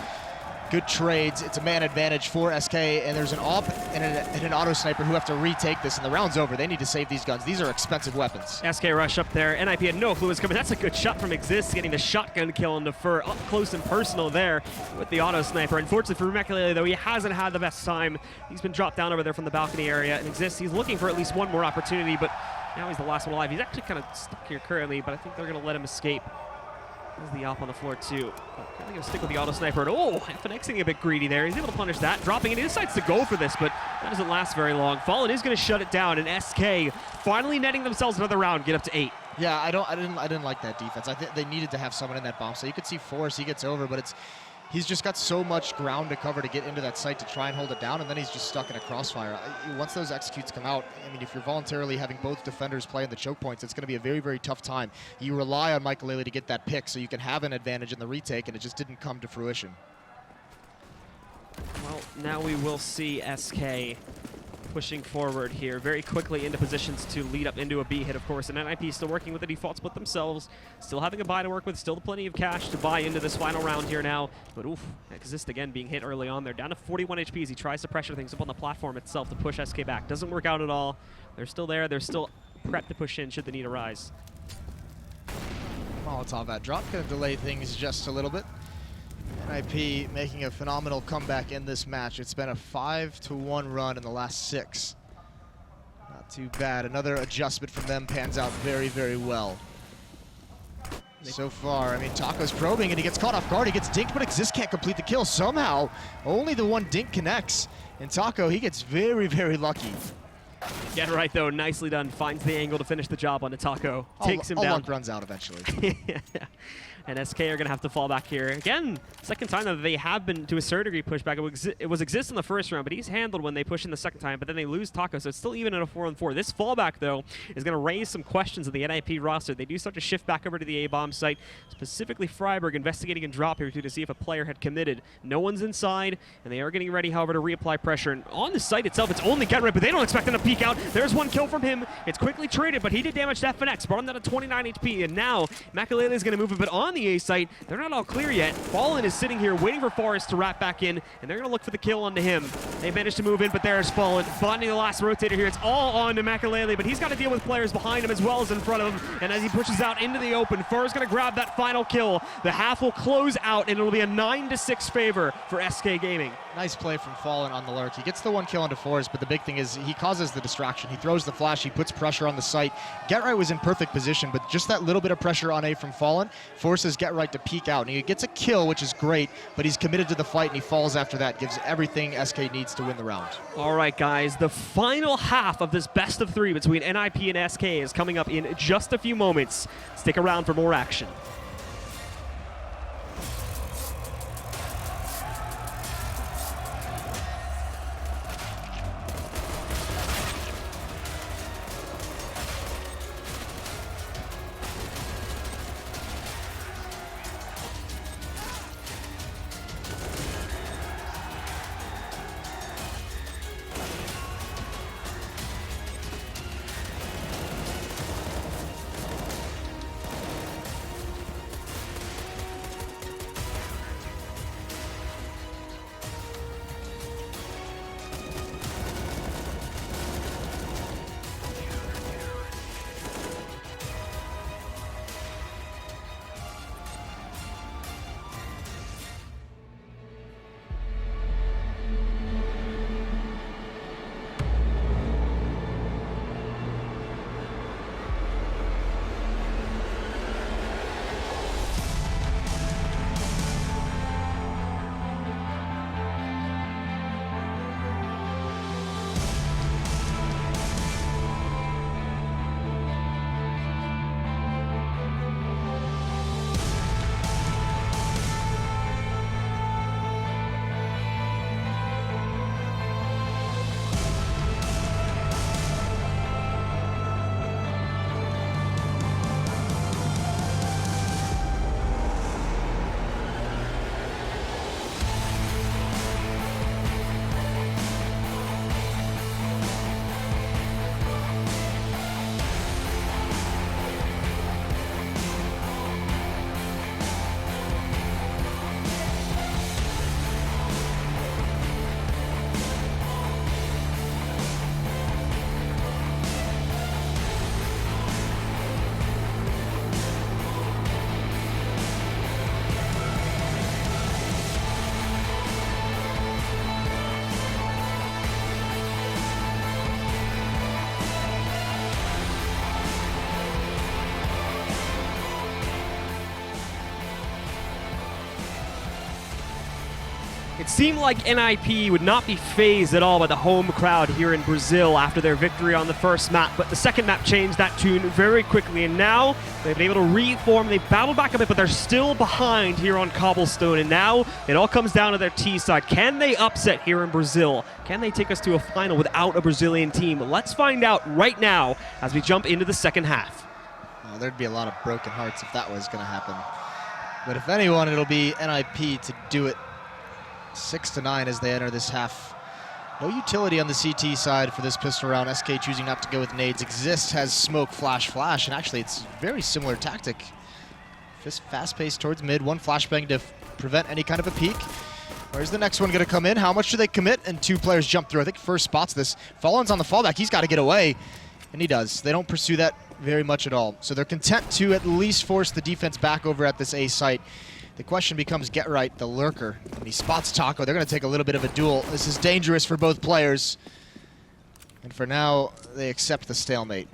Good trades. It's a man advantage for SK, and there's an AWP and an auto sniper who have to retake this, and the round's over. They need to save these guns. These are expensive weapons. SK rush up there. NiP had no clue it was coming. That's a good shot from Exist, getting the shotgun kill on Defer up close and personal there with the auto sniper. Unfortunately for Makalele, though, he hasn't had the best time. He's been dropped down over there from the balcony area, and Exist, he's looking for at least one more opportunity, but now he's the last one alive. He's actually kind of stuck here currently, but I think they're going to let him escape. There's the op on the floor, too. Kind of going to stick with the auto sniper. And oh, FNX getting a bit greedy there. He's able to punish that, dropping it. He decides to go for this, but that doesn't last very long. Fallen is going to shut it down, and SK finally netting themselves another round, get up to 8. Yeah, I didn't like that defense. I think they needed to have someone in that bomb. So you could see Forrest, he gets over, but he's just got so much ground to cover to get into that site to try and hold it down, and then he's just stuck in a crossfire. Once those executes come out, I mean, if you're voluntarily having both defenders play in the choke points, it's going to be a very, very tough time. You rely on Makalele to get that pick so you can have an advantage in the retake, and it just didn't come to fruition. Well, now we will see SK pushing forward here very quickly into positions to lead up into a B hit, of course, and NiP still working with the default split themselves, still having a buy to work with, still plenty of cash to buy into this final round here now, but oof, Exist again being hit early on. They're down to 41 HP as he tries to pressure things up on the platform itself to push SK back. Doesn't work out at all. They're still there. They're still prepped to push in should the need arise. Molotov at drop, going to delay things just a little bit. NiP making a phenomenal comeback in this match. It's been a 5-1 run in the last 6. Not too bad. Another adjustment from them pans out very, very well. So far, I mean, Taco's probing and he gets caught off guard. He gets dinked, but Exist can't complete the kill. Somehow, only the one dink connects. And Taco, he gets very, very lucky. Get right though, nicely done. Finds the angle to finish the job on Taco. Takes him all down. luck runs out eventually. And SK are going to have to fall back here. Again, second time that they have been, to a certain degree, pushed back. It was Exist in the first round, but he's handled when they push in the second time, but then they lose Taco, so it's still even in a 4-on-4. This fallback, though, is going to raise some questions of the NiP roster. They do start to shift back over to the A-bomb site, specifically Freiburg investigating a drop here to see if a player had committed. No one's inside, and they are getting ready, however, to reapply pressure. And on the site itself, it's only Get Right, but they don't expect him to peek out. There's one kill from him. It's quickly traded, but he did damage to FNX, brought him down to 29 HP, and now Makalele is going to move it, but on the A site, they're not all clear yet. Fallen is sitting here waiting for Forrest to wrap back in, and they're going to look for the kill onto him. They managed to move in, but there's Fallen. Bonding the last rotator here. It's all on to Makalele, but he's got to deal with players behind him as well as in front of him. And as he pushes out into the open, Fur's going to grab that final kill. The half will close out, and it'll be a 9-6 favor for SK Gaming. Nice play from Fallen on the lurk. He gets the one kill onto Forrest, but the big thing is he causes the distraction. He throws the flash, he puts pressure on the site. Get Right was in perfect position, but just that little bit of pressure on A from Fallen forces Get Right to peek out. And he gets a kill, which is great, but he's committed to the fight and he falls after that. Gives everything SK needs to win the round. All right, guys, the final half of this best of 3 between NiP and SK is coming up in just a few moments. Stick around for more action. It seemed like NiP would not be fazed at all by the home crowd here in Brazil after their victory on the first map, but the second map changed that tune very quickly, and now they've been able to reform. They battled back a bit, but they're still behind here on Cobblestone, and now it all comes down to their T side. Can they upset here in Brazil? Can they take us to a final without a Brazilian team? Let's find out right now as we jump into the second half. Oh, there'd be a lot of broken hearts if that was going to happen. But if anyone, it'll be NiP to do it. 6-9 as they enter this half. No utility on the CT side for this pistol round. SK choosing not to go with nades. Exist has smoke, flash, flash, and actually it's very similar tactic. Just fast-paced towards mid, one flashbang to prevent any kind of a peek. Where's the next one going to come in? How much do they commit? And 2 players jump through. I think First spots this. Fallen's on the fallback. He's got to get away, and he does. They don't pursue that very much at all. So they're content to at least force the defense back over at this A site. The question becomes Get Right, the lurker. And he spots Taco. They're going to take a little bit of a duel. This is dangerous for both players. And for now, they accept the stalemate.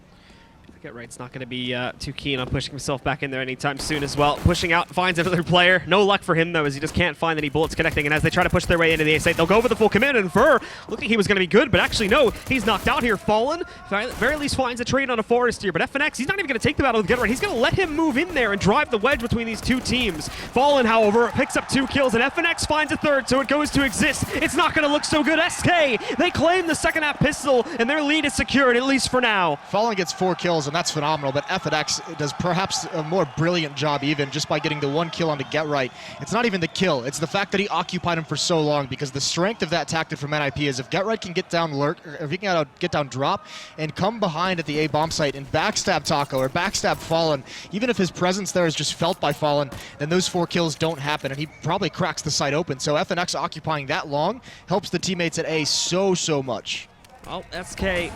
Get Right's not going to be too keen on pushing himself back in there anytime soon as well. Pushing out, finds another player. No luck for him, though, as he just can't find any bullets connecting. And as they try to push their way into the A-site, they'll go for the full command. And Fur, looked like he was going to be good, but actually, no. He's knocked out here. Fallen, very least finds a trade on a Forest here. But FNX, he's not even going to take the battle with Get Right. He's going to let him move in there and drive the wedge between these two teams. Fallen, however, picks up 2 kills, and FNX finds a third, so it goes to Exist. It's not going to look so good. SK, they claim the second half pistol, and their lead is secured, at least for now. Fallen gets 4 kills, and that's phenomenal, but FNX does perhaps a more brilliant job even just by getting the 1 kill onto Get Right. It's not even the kill, it's the fact that he occupied him for so long, because the strength of that tactic from NiP is if Get Right can get down lurk, or if he can get down drop, and come behind at the A bomb site and backstab Taco or backstab Fallen, even if his presence there is just felt by Fallen, then those 4 kills don't happen, and he probably cracks the site open. So FNX occupying that long helps the teammates at A so much. Well, SK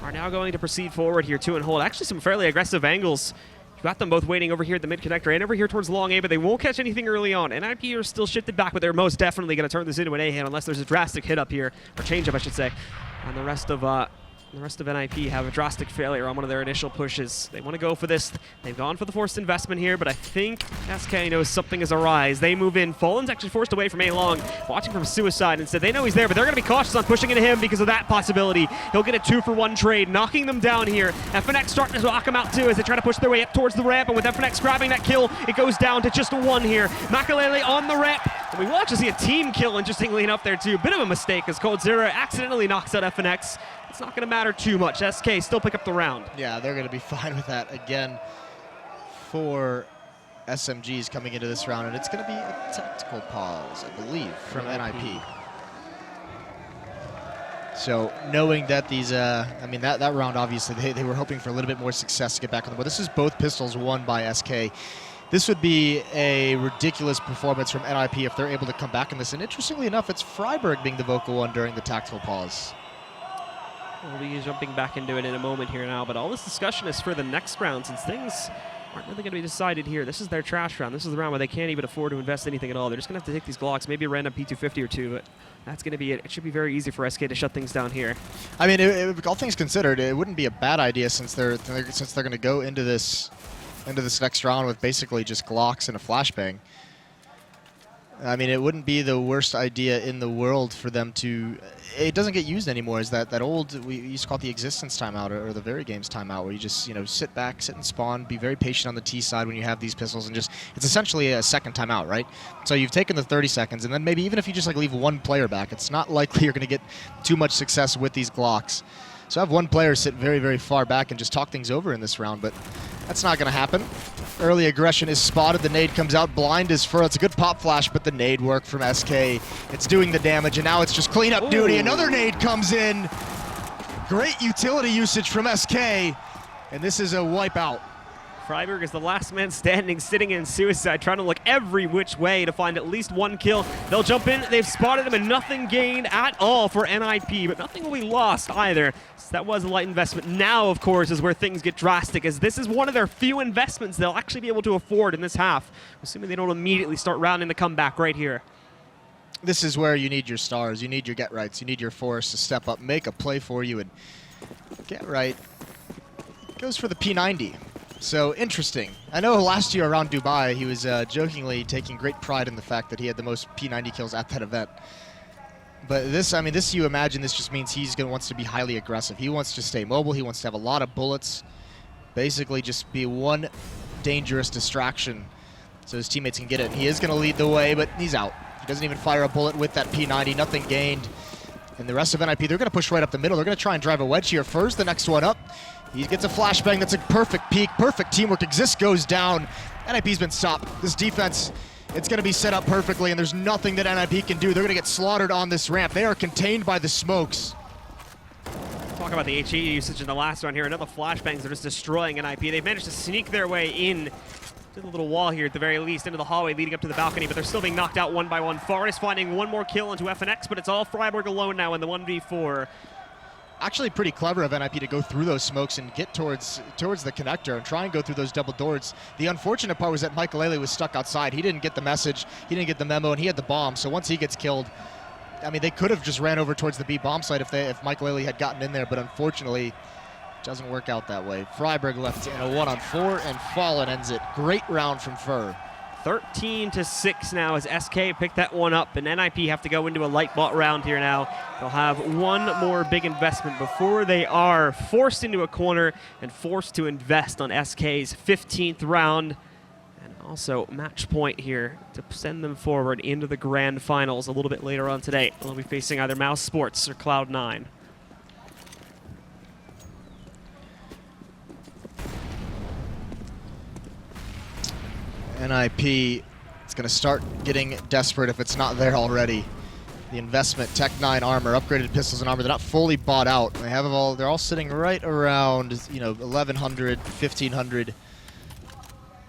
are now going to proceed forward here, 2 and hold. Actually, some fairly aggressive angles. You've got them both waiting over here at the mid connector and over here towards long A, but they won't catch anything early on. NiP are still shifted back, but they're most definitely going to turn this into an A hand unless there's a drastic hit up here, or change up, I should say. And the rest of NiP have a drastic failure on one of their initial pushes. They want to go for this. They've gone for the forced investment here, but I think SK knows something is arise. They move in. Fallen's actually forced away from A long, watching from Suicide instead. They know he's there, but they're going to be cautious on pushing into him because of that possibility. He'll get a 2-for-1 trade, knocking them down here. FNX starting to knock him out too as they try to push their way up towards the ramp, and with FNX grabbing that kill, it goes down to just 1 here. Makalele on the ramp, and we will actually see a team kill, interestingly enough, there too. Bit of a mistake as coldzera accidentally knocks out FNX. It's not going to matter too much. SK still pick up the round. Yeah, they're going to be fine with that again for SMGs coming into this round, and it's going to be a tactical pause, I believe, from NiP. So knowing that these, that round, obviously, they were hoping for a little bit more success to get back on the board. This is both pistols won by SK. This would be a ridiculous performance from NiP if they're able to come back in this. And interestingly enough, it's Freiburg being the vocal one during the tactical pause. We'll be jumping back into it in a moment here now, but all this discussion is for the next round since things aren't really going to be decided here. This is their trash round. This is the round where they can't even afford to invest anything at all. They're just going to have to take these Glocks, maybe a random P250 or 2, but that's going to be it. It should be very easy for SK to shut things down here. I mean, all things considered, it wouldn't be a bad idea since they're going to go into this next round with basically just Glocks and a flashbang. I mean, it wouldn't be the worst idea in the world for them to... It doesn't get used anymore. Is that old, we used to call it the existence timeout or the very games timeout, where you just, sit back, sit and spawn, be very patient on the T side when you have these pistols, and just, it's essentially a second timeout, right? So you've taken the 30 seconds, and then maybe even if you just leave 1 player back, it's not likely you're going to get too much success with these Glocks. So have 1 player sit very, very far back and just talk things over in this round, but that's not going to happen. Early aggression is spotted. The nade comes out. Blind is Fur. It's a good pop flash, but the nade work from SK. It's doing the damage, and now it's just cleanup duty. Another nade comes in. Great utility usage from SK, and this is a wipeout. Freiburg is the last man standing, sitting in Suicide, trying to look every which way to find at least 1 kill. They'll jump in, they've spotted him, and nothing gained at all for NiP, but nothing will be lost either. So that was a light investment. Now, of course, is where things get drastic, as this is one of their few investments they'll actually be able to afford in this half, assuming they don't immediately start rounding the comeback right here. This is where you need your stars, you need your Get Rights, you need your Forest to step up, make a play for you, and Get Right goes for the P90. So interesting. I know last year around Dubai, he was jokingly taking great pride in the fact that he had the most P90 kills at that event. But this, you imagine this just means he's wants to be highly aggressive. He wants to stay mobile. He wants to have a lot of bullets. Basically just be 1 dangerous distraction so his teammates can get it. He is going to lead the way, but he's out. He doesn't even fire a bullet with that P90. Nothing gained. And the rest of NiP, they're going to push right up the middle. They're going to try and drive a wedge here. Fur's the next one up. He gets a flashbang. That's a perfect peek. Perfect teamwork. Exist goes down. NiP's been stopped. This defense, it's going to be set up perfectly, and there's nothing that NiP can do. They're going to get slaughtered on this ramp. They are contained by the smokes. Talk about the HE usage in the last round here. Another flashbangs are just destroying NiP. They've managed to sneak their way in to the little wall here at the very least, into the hallway leading up to the balcony, but they're still being knocked out 1 by 1. Forest finding 1 more kill into FNX, but it's all Freiburg alone now in the 1v4. Actually pretty clever of NiP to go through those smokes and get towards the connector and try and go through those double doors. The unfortunate part was that Makalele was stuck outside. He didn't get the message, he didn't get the memo, and he had the bomb. So once he gets killed, they could have just ran over towards the B bomb site if Makalele had gotten in there, but unfortunately, Doesn't work out that way. Freiburg left in a 1-on-4, and Fallen ends it. Great round from Fur. 13-6 now as SK pick that one up, and NiP have to go into a light bot round here now. They'll have one more big investment before they are forced into a corner and forced to invest on SK's 15th round. And also match point here to send them forward into the grand finals a little bit later on today. They'll be facing either Mouse Sports or Cloud9. NiP is going to start getting desperate if it's not there already. The investment, Tech-9 armor, upgraded pistols and armor, they're not fully bought out. They have all, they're all sitting right around, 1,100, 1,500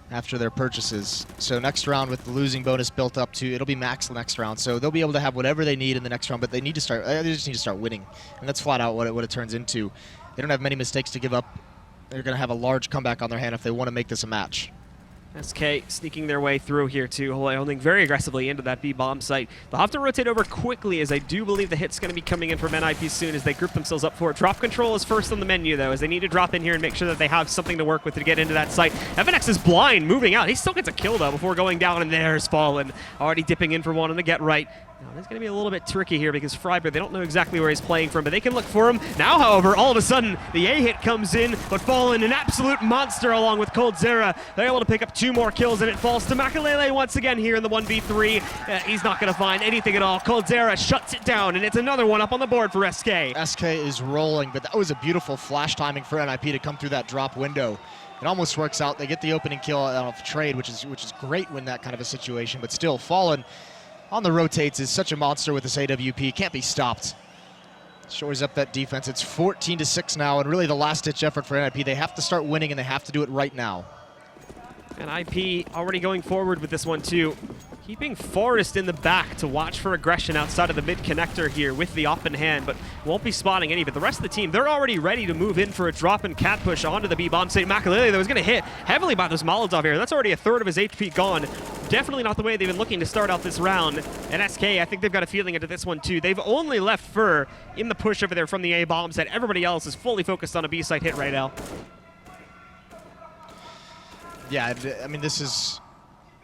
after their purchases. So next round with the losing bonus built up to, it'll be max next round. So they'll be able to have whatever they need in the next round, but they need to start, they just need to start winning. And that's flat out what it turns into. They don't have many mistakes to give up. They're going to have a large comeback on their hand if they want to make this a match. SK sneaking their way through here too, holding very aggressively into that B bomb site. They'll have to rotate over quickly as I do believe the hit's going to be coming in from NiP soon as they group themselves up for it. Drop control is first on the menu though, as they need to drop in here and make sure that they have something to work with to get into that site. FNX is blind, moving out. He still gets a kill though before going down, and there's Fallen already dipping in for one on the get right. Now, this is going to be a little bit tricky here because Freiburg, they don't know exactly where he's playing from, but they can look for him. Now, however, all of a sudden, the A hit comes in, but Fallen, an absolute monster along with coldzera. They're able to pick up 2 more kills, and it falls to Makalele once again here in the 1v3. He's not going to find anything at all. coldzera shuts it down, and it's another one up on the board for SK. SK is rolling, but that was a beautiful flash timing for NiP to come through that drop window. It almost works out. They get the opening kill off trade, which is great when that kind of a situation, but still, Fallen on the rotates is such a monster with this AWP. Can't be stopped. Shores up that defense. It's 14-6 now, and really the last-ditch effort for NiP. They have to start winning, and they have to do it right now. NiP already going forward with this one, too. Keeping Forrest in the back to watch for aggression outside of the mid connector here with the op in hand, but won't be spotting any. But the rest of the team, they're already ready to move in for a drop and cat push onto the B bomb site. Makalele, though, is going to hit heavily by those Molotov here. That's already a third of his HP gone. Definitely not the way they've been looking to start out this round. And SK, I think they've got a feeling into this one, too. They've only left Fur in the push over there from the A bomb site. Everybody else is fully focused on a B site hit right now. Yeah, I mean, this is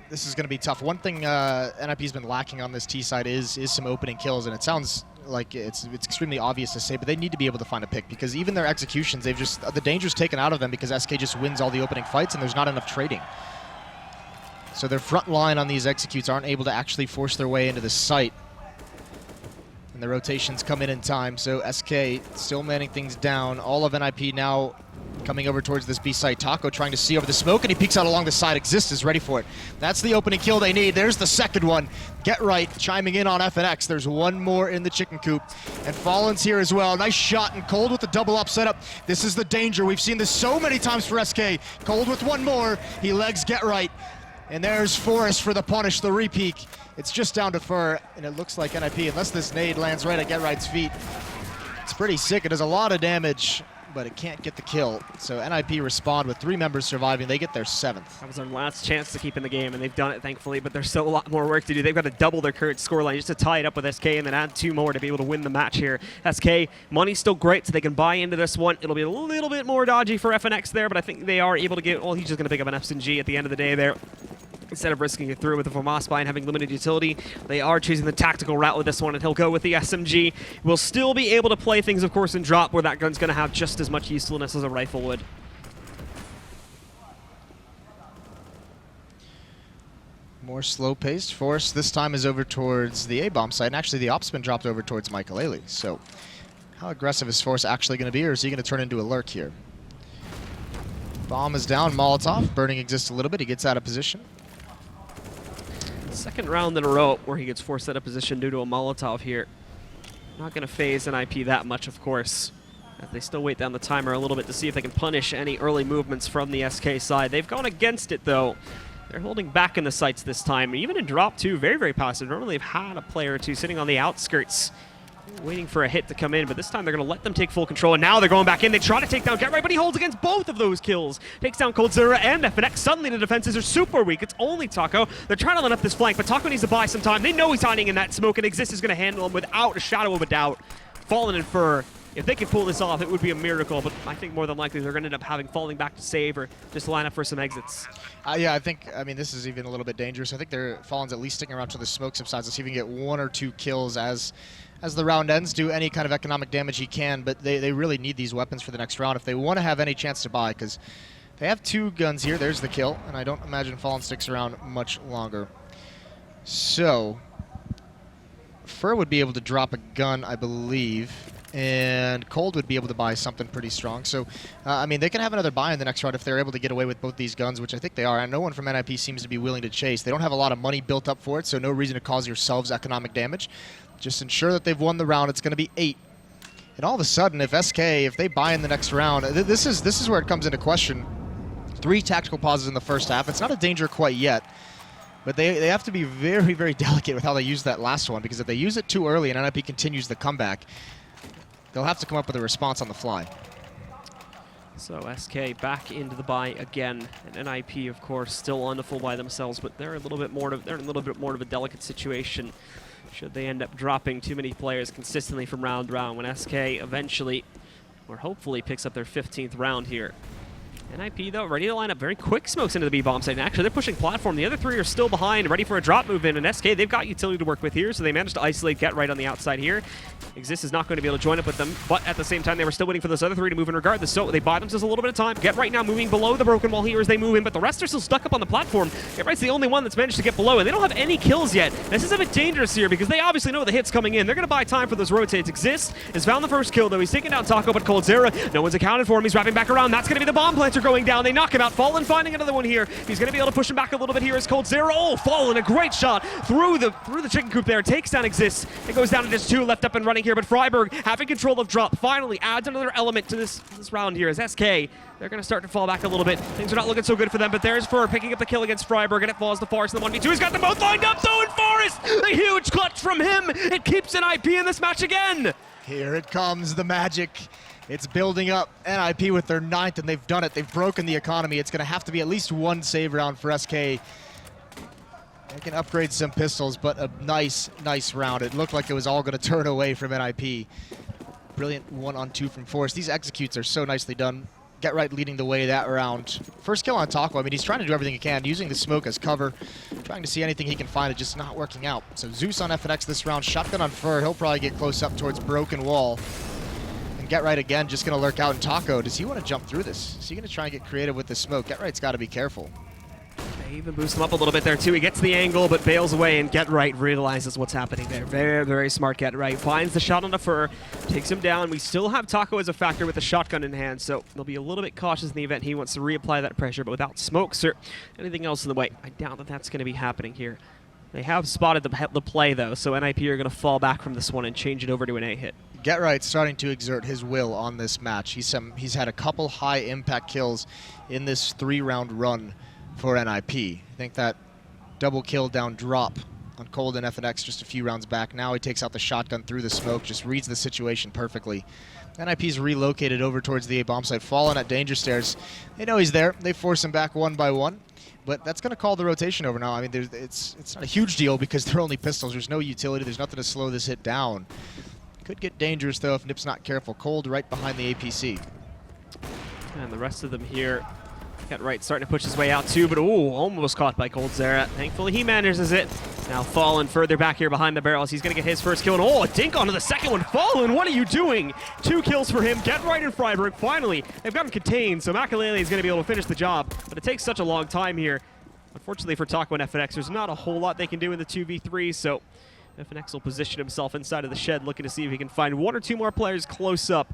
going to be tough. One thing NiP's been lacking on this T side is some opening kills, and it sounds like it's extremely obvious to say, but they need to be able to find a pick, because even their executions, they've just, the danger's taken out of them because SK just wins all the opening fights and there's not enough trading. So their front line on these executes aren't able to actually force their way into the site. And the rotations come in time, so SK still manning things down. All of NiP now coming over towards this B site. Taco trying to see over the smoke, and he peeks out along the side. Exist is ready for it. That's the opening kill they need. There's the second one. Get right, chiming in on FNX. There's one more in the chicken coop. And Fallen's here as well. Nice shot, and Cold with the double up setup. This is the danger. We've seen this so many times for SK. Cold with one more. He legs Get Right. And there's Forrest for the punish, the repeak. It's just down to Fur, and it looks like NiP, unless this nade lands right at Get Right's feet, it's pretty sick. It does a lot of damage, but it can't get the kill. So NiP respond with 3 members surviving. They get their 7th. That was their last chance to keep in the game, and they've done it, thankfully, but there's still a lot more work to do. They've got to double their current scoreline just to tie it up with SK and then add 2 more to be able to win the match here. SK, money's still great, so they can buy into this one. It'll be a little bit more dodgy for FNX there, but I think they are able to get, well, he's just going to pick up an SMG at the end of the day there. Instead of risking it through with the FOMAS and having limited utility, they are choosing the tactical route with this one, and he'll go with the SMG. We'll still be able to play things, of course, in drop, where that gun's going to have just as much usefulness as a rifle would. More slow-paced. Force this time is over towards the A-bomb site, and actually the op's been dropped over towards Makalele. So how aggressive is Force actually going to be, or is he going to turn into a lurk here? Bomb is down. Molotov. Burning exists a little bit. He gets out of position. Second round in a row where he gets forced out of position due to a Molotov here. Not going to phase NiP that much, of course, as they still wait down the timer a little bit to see if they can punish any early movements from the SK side. They've gone against it, though. They're holding back in the sights this time. Even in drop, too, very, very passive. Normally, they've had a player or two sitting on the outskirts waiting for a hit to come in, but this time they're going to let them take full control, and now they're going back in. They try to take down Get Right, but he holds against both of those kills. Takes down coldzera and FNX. Suddenly the defenses are super weak. It's only Taco. They're trying to line up this flank, but Taco needs to buy some time. They know he's hiding in that smoke, and Exist is going to handle him without a shadow of a doubt. Fallen and Fur If they could pull this off, it would be a miracle, but I think more than likely they're going to end up falling back to save or just line up for some exits. Yeah, I mean, this is even a little bit dangerous. I think Fallen's at least sticking around till the smoke subsides. Let's see if we can get 1 or 2 kills as the round ends, do any kind of economic damage he can, but they really need these weapons for the next round if they want to have any chance to buy, because they have 2 guns here. There's the kill, and I don't imagine Fallen sticks around much longer. So, Fur would be able to drop a gun, I believe, and Cold would be able to buy something pretty strong. So, I mean, they can have another buy in the next round if they're able to get away with both these guns, which I think they are, and no one from NiP seems to be willing to chase. They don't have a lot of money built up for it, so no reason to cause yourselves economic damage. Just ensure that they've won the round. It's going to be 8. And all of a sudden, if they buy in the next round, this is where it comes into question. 3 tactical pauses in the first half. It's not a danger quite yet, but they have to be very, very delicate with how they use that last one, because if they use it too early and NiP continues the comeback, they'll have to come up with a response on the fly. So SK back into the buy again, and NiP, of course, still on the full buy themselves, but they're in a little bit more of a delicate situation. Should they end up dropping too many players consistently from round to round when SK eventually, or hopefully, picks up their 15th round here. NiP, though, ready to line up very quick smokes into the B-bomb site. And actually, they're pushing platform. The other 3 are still behind, ready for a drop move in. And SK, they've got utility to work with here, so they managed to isolate Get Right on the outside here. Exist is not going to be able to join up with them, but at the same time, they were still waiting for those other 3 to move in regardless. So they buy themselves a little bit of time. Get Right now moving below the broken wall here as they move in, but the rest are still stuck up on the platform. Get Right's the only one that's managed to get below, and they don't have any kills yet. This is a bit dangerous here because they obviously know the hit's coming in. They're going to buy time for those rotates. Exist has found the first kill, though. He's taking down Taco, but coldzera, no one's accounted for him. He's wrapping back around. That's going to be the bomb planter going down. They knock him out. Fallen finding another one here. He's going to be able to push him back a little bit here as coldzera. Oh, Fallen, a great shot through the chicken coop there. Takes down Exist. It goes down to just 2 left up and running here, but Freiburg having control of drop finally adds another element to this round here as SK. They're going to start to fall back a little bit. Things are not looking so good for them, but there's Fur picking up the kill against Freiburg, and it falls to Forest in the 1v2. He's got them both lined up, though, and Forest, a huge clutch from him. It keeps NiP in this match again. Here it comes, the magic. It's building up. NiP with their 9th, and they've done it. They've broken the economy. It's going to have to be at least 1 save round for SK. They can upgrade some pistols, but a nice round. It looked like it was all going to turn away from NiP. Brilliant 1-on-2 from Forest. These executes are so nicely done. Get Right leading the way that round. First kill on Taco. I mean, he's trying to do everything he can, using the smoke as cover, trying to see anything he can find. It's just not working out. So Zeus on FNX this round. Shotgun on Fur. He'll probably get close up towards broken wall. And Get Right again, just going to lurk out. And Taco, does he want to jump through this? Is he going to try and get creative with the smoke? Get Right's got to be careful. They even boost him up a little bit there, too. He gets the angle, but bails away, and Get Right realizes what's happening there. Very, very smart Get Right. Finds the shot on the Fur, takes him down. We still have Taco as a factor with the shotgun in hand, so they'll be a little bit cautious in the event he wants to reapply that pressure, but without smokes or anything else in the way, I doubt that that's going to be happening here. They have spotted the play, though, so NiP are going to fall back from this one and change it over to an A hit. Get Right starting to exert his will on this match. He's had a couple high-impact kills in this 3-round run for NiP. I think that double kill down drop on Cold and FNX just a few rounds back. Now he takes out the shotgun through the smoke, just reads the situation perfectly. NiP's relocated over towards the A bomb site. Fallen at danger stairs. They know he's there. They force him back 1 by 1. But that's going to call the rotation over now. I mean, it's not a huge deal because they're only pistols. There's no utility. There's nothing to slow this hit down. Could get dangerous, though, if NiP's not careful. Cold right behind the APC. And the rest of them here. Get Right starting to push his way out too, but almost caught by coldzera. Thankfully he manages it. Now Fallen further back here behind the barrels. He's going to get his first kill, and a dink onto the second one. Fallen, what are you doing? 2 kills for him. Get Right and Freiburg, finally, they've got him contained, so Makalele is going to be able to finish the job, but it takes such a long time here. Unfortunately for Taco and FNX, there's not a whole lot they can do in the 2v3, so FNX will position himself inside of the shed, looking to see if he can find 1 or 2 more players close up.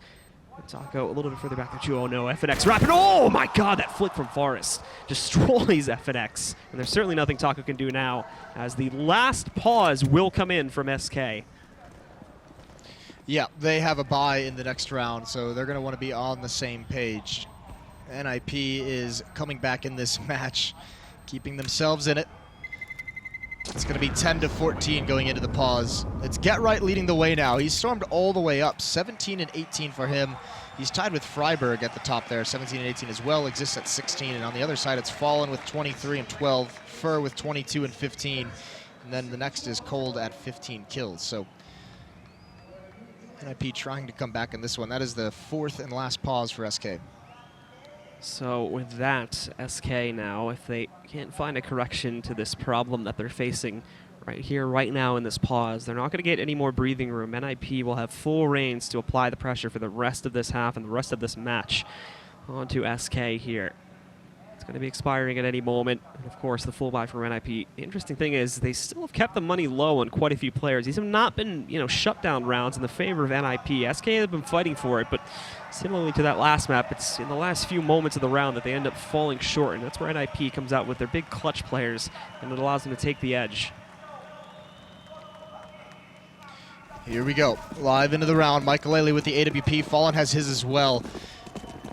Taco a little bit further back there too. Oh no, FNX rapid. Oh my god, that flick from Forest destroys FNX. And there's certainly nothing Taco can do now, as the last pause will come in from SK. Yeah, they have a bye in the next round, so they're going to want to be on the same page. NiP is coming back in this match, keeping themselves in it. It's going to be 10-14 going into the pause. It's Get Right leading the way now. He's stormed all the way up, 17 and 18 for him. He's tied with Freiburg at the top there, 17 and 18 as well, exists at 16. And on the other side, it's Fallen with 23 and 12, Fur with 22 and 15. And then the next is Cold at 15 kills. So NiP trying to come back in this one. That is the 4th and last pause for SK. So with that, SK now, if they can't find a correction to this problem that they're facing right here, right now in this pause, they're not going to get any more breathing room. NiP will have full reins to apply the pressure for the rest of this half and the rest of this match onto SK here. It's going to be expiring at any moment. And of course, the full buy from NiP. The interesting thing is they still have kept the money low on quite a few players. These have not been, shut down rounds in the favor of NiP. SK have been fighting for it, but similarly to that last map, it's in the last few moments of the round that they end up falling short, and that's where NiP comes out with their big clutch players, and it allows them to take the edge. Here we go. Live into the round. Michael with the AWP. Fallen has his as well.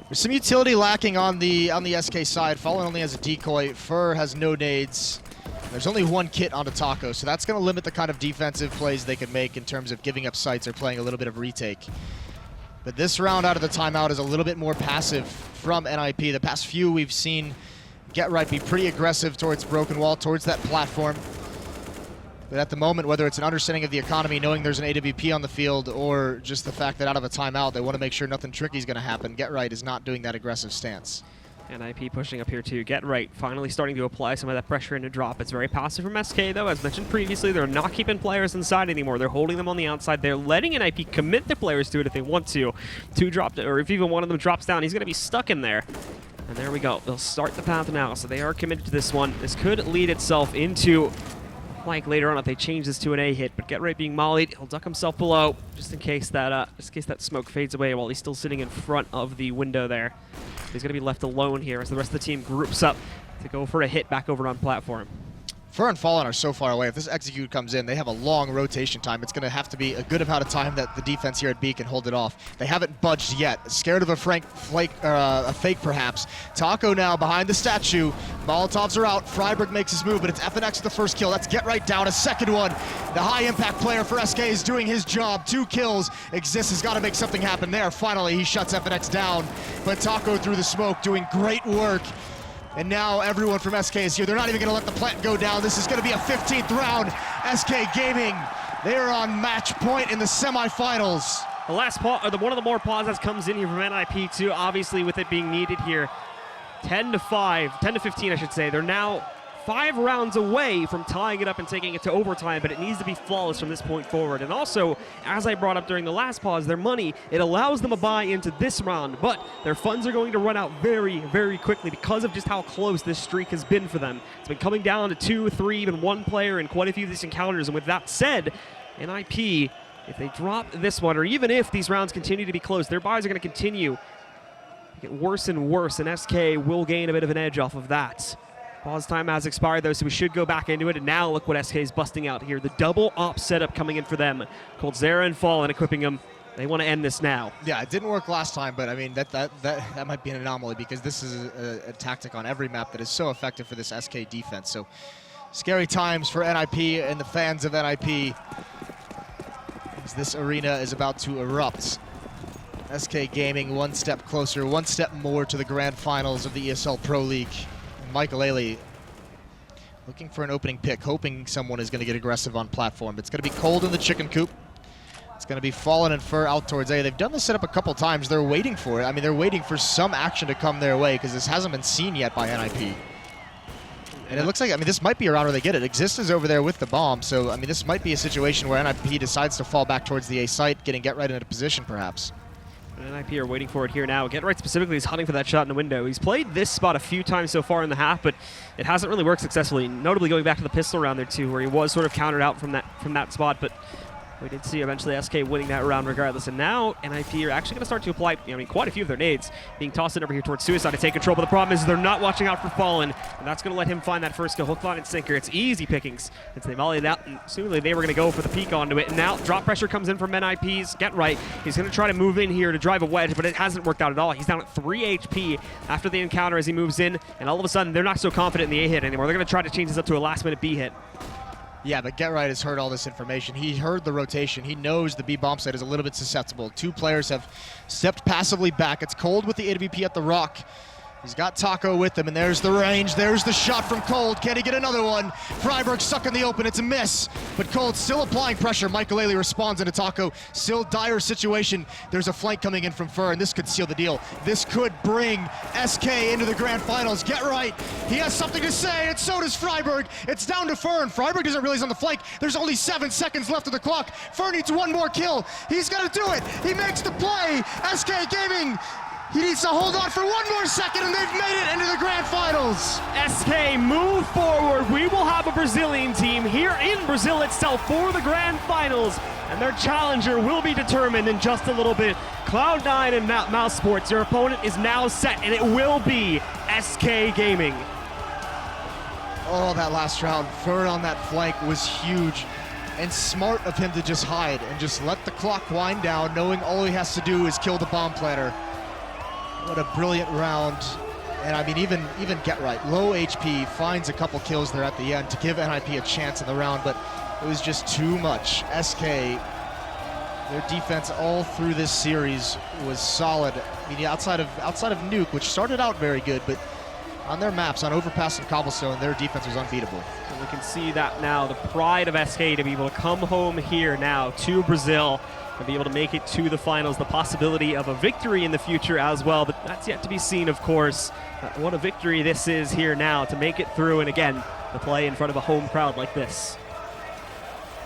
There's some utility lacking on the SK side. Fallen only has a decoy. Fur has no nades. There's only one kit onto Taco, so that's going to limit the kind of defensive plays they can make in terms of giving up sites or playing a little bit of retake. But this round out of the timeout is a little bit more passive from NiP. The past few we've seen GetRight be pretty aggressive towards Broken Wall, towards that platform. But at the moment, whether it's an understanding of the economy, knowing there's an AWP on the field, or just the fact that out of a timeout, they want to make sure nothing tricky is going to happen, GetRight is not doing that aggressive stance. NiP pushing up here too. GetRight finally starting to apply some of that pressure into drop. It's very passive from SK though. As mentioned previously, they're not keeping players inside anymore. They're holding them on the outside. They're letting NiP commit the players to it if they want to. Two dropped, or if even one of them drops down, he's going to be stuck in there. And there we go. They'll start the path now. So they are committed to this one. This could lead itself into flank later on if they change this to an A hit, but GetRight being mollied, he'll duck himself below just in case that smoke fades away while he's still sitting in front of the window there. He's going to be left alone here as the rest of the team groups up to go for a hit back over on platform. Fur and Fallen are so far away. If this execute comes in, they have a long rotation time. It's going to have to be a good amount of time that the defense here at B can hold it off. They haven't budged yet. Scared of a fake perhaps. Taco now behind the statue. Molotovs are out. Freiburg makes his move, but it's FNX with the first kill. That's GetRight down. A second one. The high impact player for SK is doing his job. 2 kills. Exist has got to make something happen there. Finally, he shuts FNX down. But Taco through the smoke doing great work. And now everyone from SK is here. They're not even going to let the plant go down. This is going to be a 15th round. SK Gaming, they are on match point in the semifinals. The last pause, or one of the more pauses comes in here from NiP too, obviously with it being needed here. 10 to 15 I should say. They're now 5 rounds away from tying it up and taking it to overtime, but it needs to be flawless from this point forward. And also, as I brought up during the last pause, their money, it allows them a buy into this round, but their funds are going to run out very, very quickly because of just how close this streak has been for them. It's been coming down to 2, 3, even 1 player in quite a few of these encounters. And with that said, NiP, if they drop this one, or even if these rounds continue to be close, their buys are going to continue to get worse and worse, and SK will gain a bit of an edge off of that. Pause time has expired though, so we should go back into it. And now look what SK is busting out here. The double op setup coming in for them. coldzera and Fallen equipping them. They want to end this now. Yeah, it didn't work last time, but I mean that might be an anomaly because this is a tactic on every map that is so effective for this SK defense. So scary times for NiP and the fans of NiP as this arena is about to erupt. SK Gaming 1 step closer, 1 step more to the grand finals of the ESL Pro League. Michael looking for an opening pick, hoping someone is going to get aggressive on platform. It's going to be cold in the chicken coop. It's going to be Fallen and Fur out towards A. They've done this setup a couple times. They're waiting for it. I mean, they're waiting for some action to come their way because this hasn't been seen yet by NiP. And it looks like, I mean, this might be a round where they get it. Exist is over there with the bomb, so, I mean, this might be a situation where NiP decides to fall back towards the A site, getting GetRight into position, perhaps. And NiP are waiting for it here now. GetRight specifically is hunting for that shot in the window. He's played this spot a few times so far in the half, but it hasn't really worked successfully. Notably going back to the pistol round there too, where he was sort of countered out from that spot, but we did see eventually SK winning that round regardless. And now NiP are actually going to start to apply, I mean, quite a few of their nades being tossed in over here towards Suicide to take control. But the problem is they're not watching out for Fallen, and that's going to let him find that first kill. Hook, line, and sinker. It's easy pickings. It's they volleyed it out, and assumingly they were going to go for the peek onto it. And now drop pressure comes in from NiP's GetRight. He's going to try to move in here to drive a wedge, but it hasn't worked out at all. He's down at 3 HP after the encounter as he moves in, and all of a sudden they're not so confident in the A hit anymore. They're going to try to change this up to a last-minute B hit. Yeah, but GetRight has heard all this information. He heard the rotation. He knows the B bomb site is a little bit susceptible. 2 players have stepped passively back. It's cold with the AWP at the rock. He's got Taco with him, and there's the range. There's the shot from Cold. Can he get another one? Freiburg stuck in the open. It's a miss, but Cold still applying pressure. Michael Ailey responds into Taco. Still dire situation. There's a flank coming in from Fur, and this could seal the deal. This could bring SK into the grand finals. Get right. He has something to say, and so does Freiburg. It's down to Fur, and Freiburg doesn't realize on the flank there's only 7 seconds left of the clock. Fur needs one more kill. He's gonna do it. He makes the play. SK Gaming. He needs to hold on for 1 more second, and they've made it into the grand finals. SK move forward. We will have a Brazilian team here in Brazil itself for the grand finals, and their challenger will be determined in just a little bit. Cloud9 and Mouse Sports, your opponent is now set, and it will be SK Gaming. Oh, that last round, Fur on that flank was huge, and smart of him to just hide and just let the clock wind down, knowing all he has to do is kill the bomb planter. What a brilliant round. And I mean, even Get Right, low HP, finds a couple kills there at the end to give NiP a chance in the round, but it was just too much. SK, their defense all through this series was solid. I mean, outside of Nuke, which started out very good, but on their maps, on Overpass and Cobblestone, their defense was unbeatable. And we can see that now, the pride of SK to be able to come home here now to Brazil and be able to make it to the finals, the possibility of a victory in the future as well, but that's yet to be seen, of course. What a victory this is here now to make it through, and again, to play in front of a home crowd like this.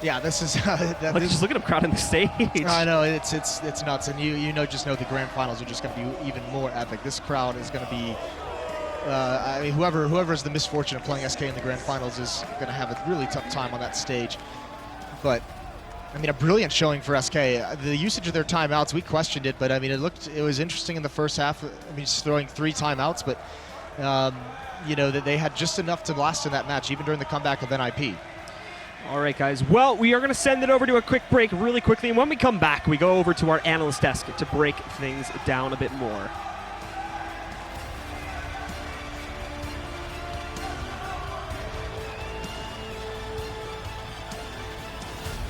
Yeah, this is Just look at him crowding the stage. I know, it's nuts, and you just know the grand finals are just going to be even more epic. This crowd is going to be, I mean, whoever has the misfortune of playing SK in the grand finals is going to have a really tough time on that stage. But I mean, a brilliant showing for SK. The usage of their timeouts, we questioned it, but I mean, it was interesting in the first half. I mean, just throwing 3 timeouts, but you know, that they had just enough to last in that match, even during the comeback of NiP. All right, guys. Well, we are going to send it over to a quick break really quickly, and when we come back, we go over to our analyst desk to break things down a bit more.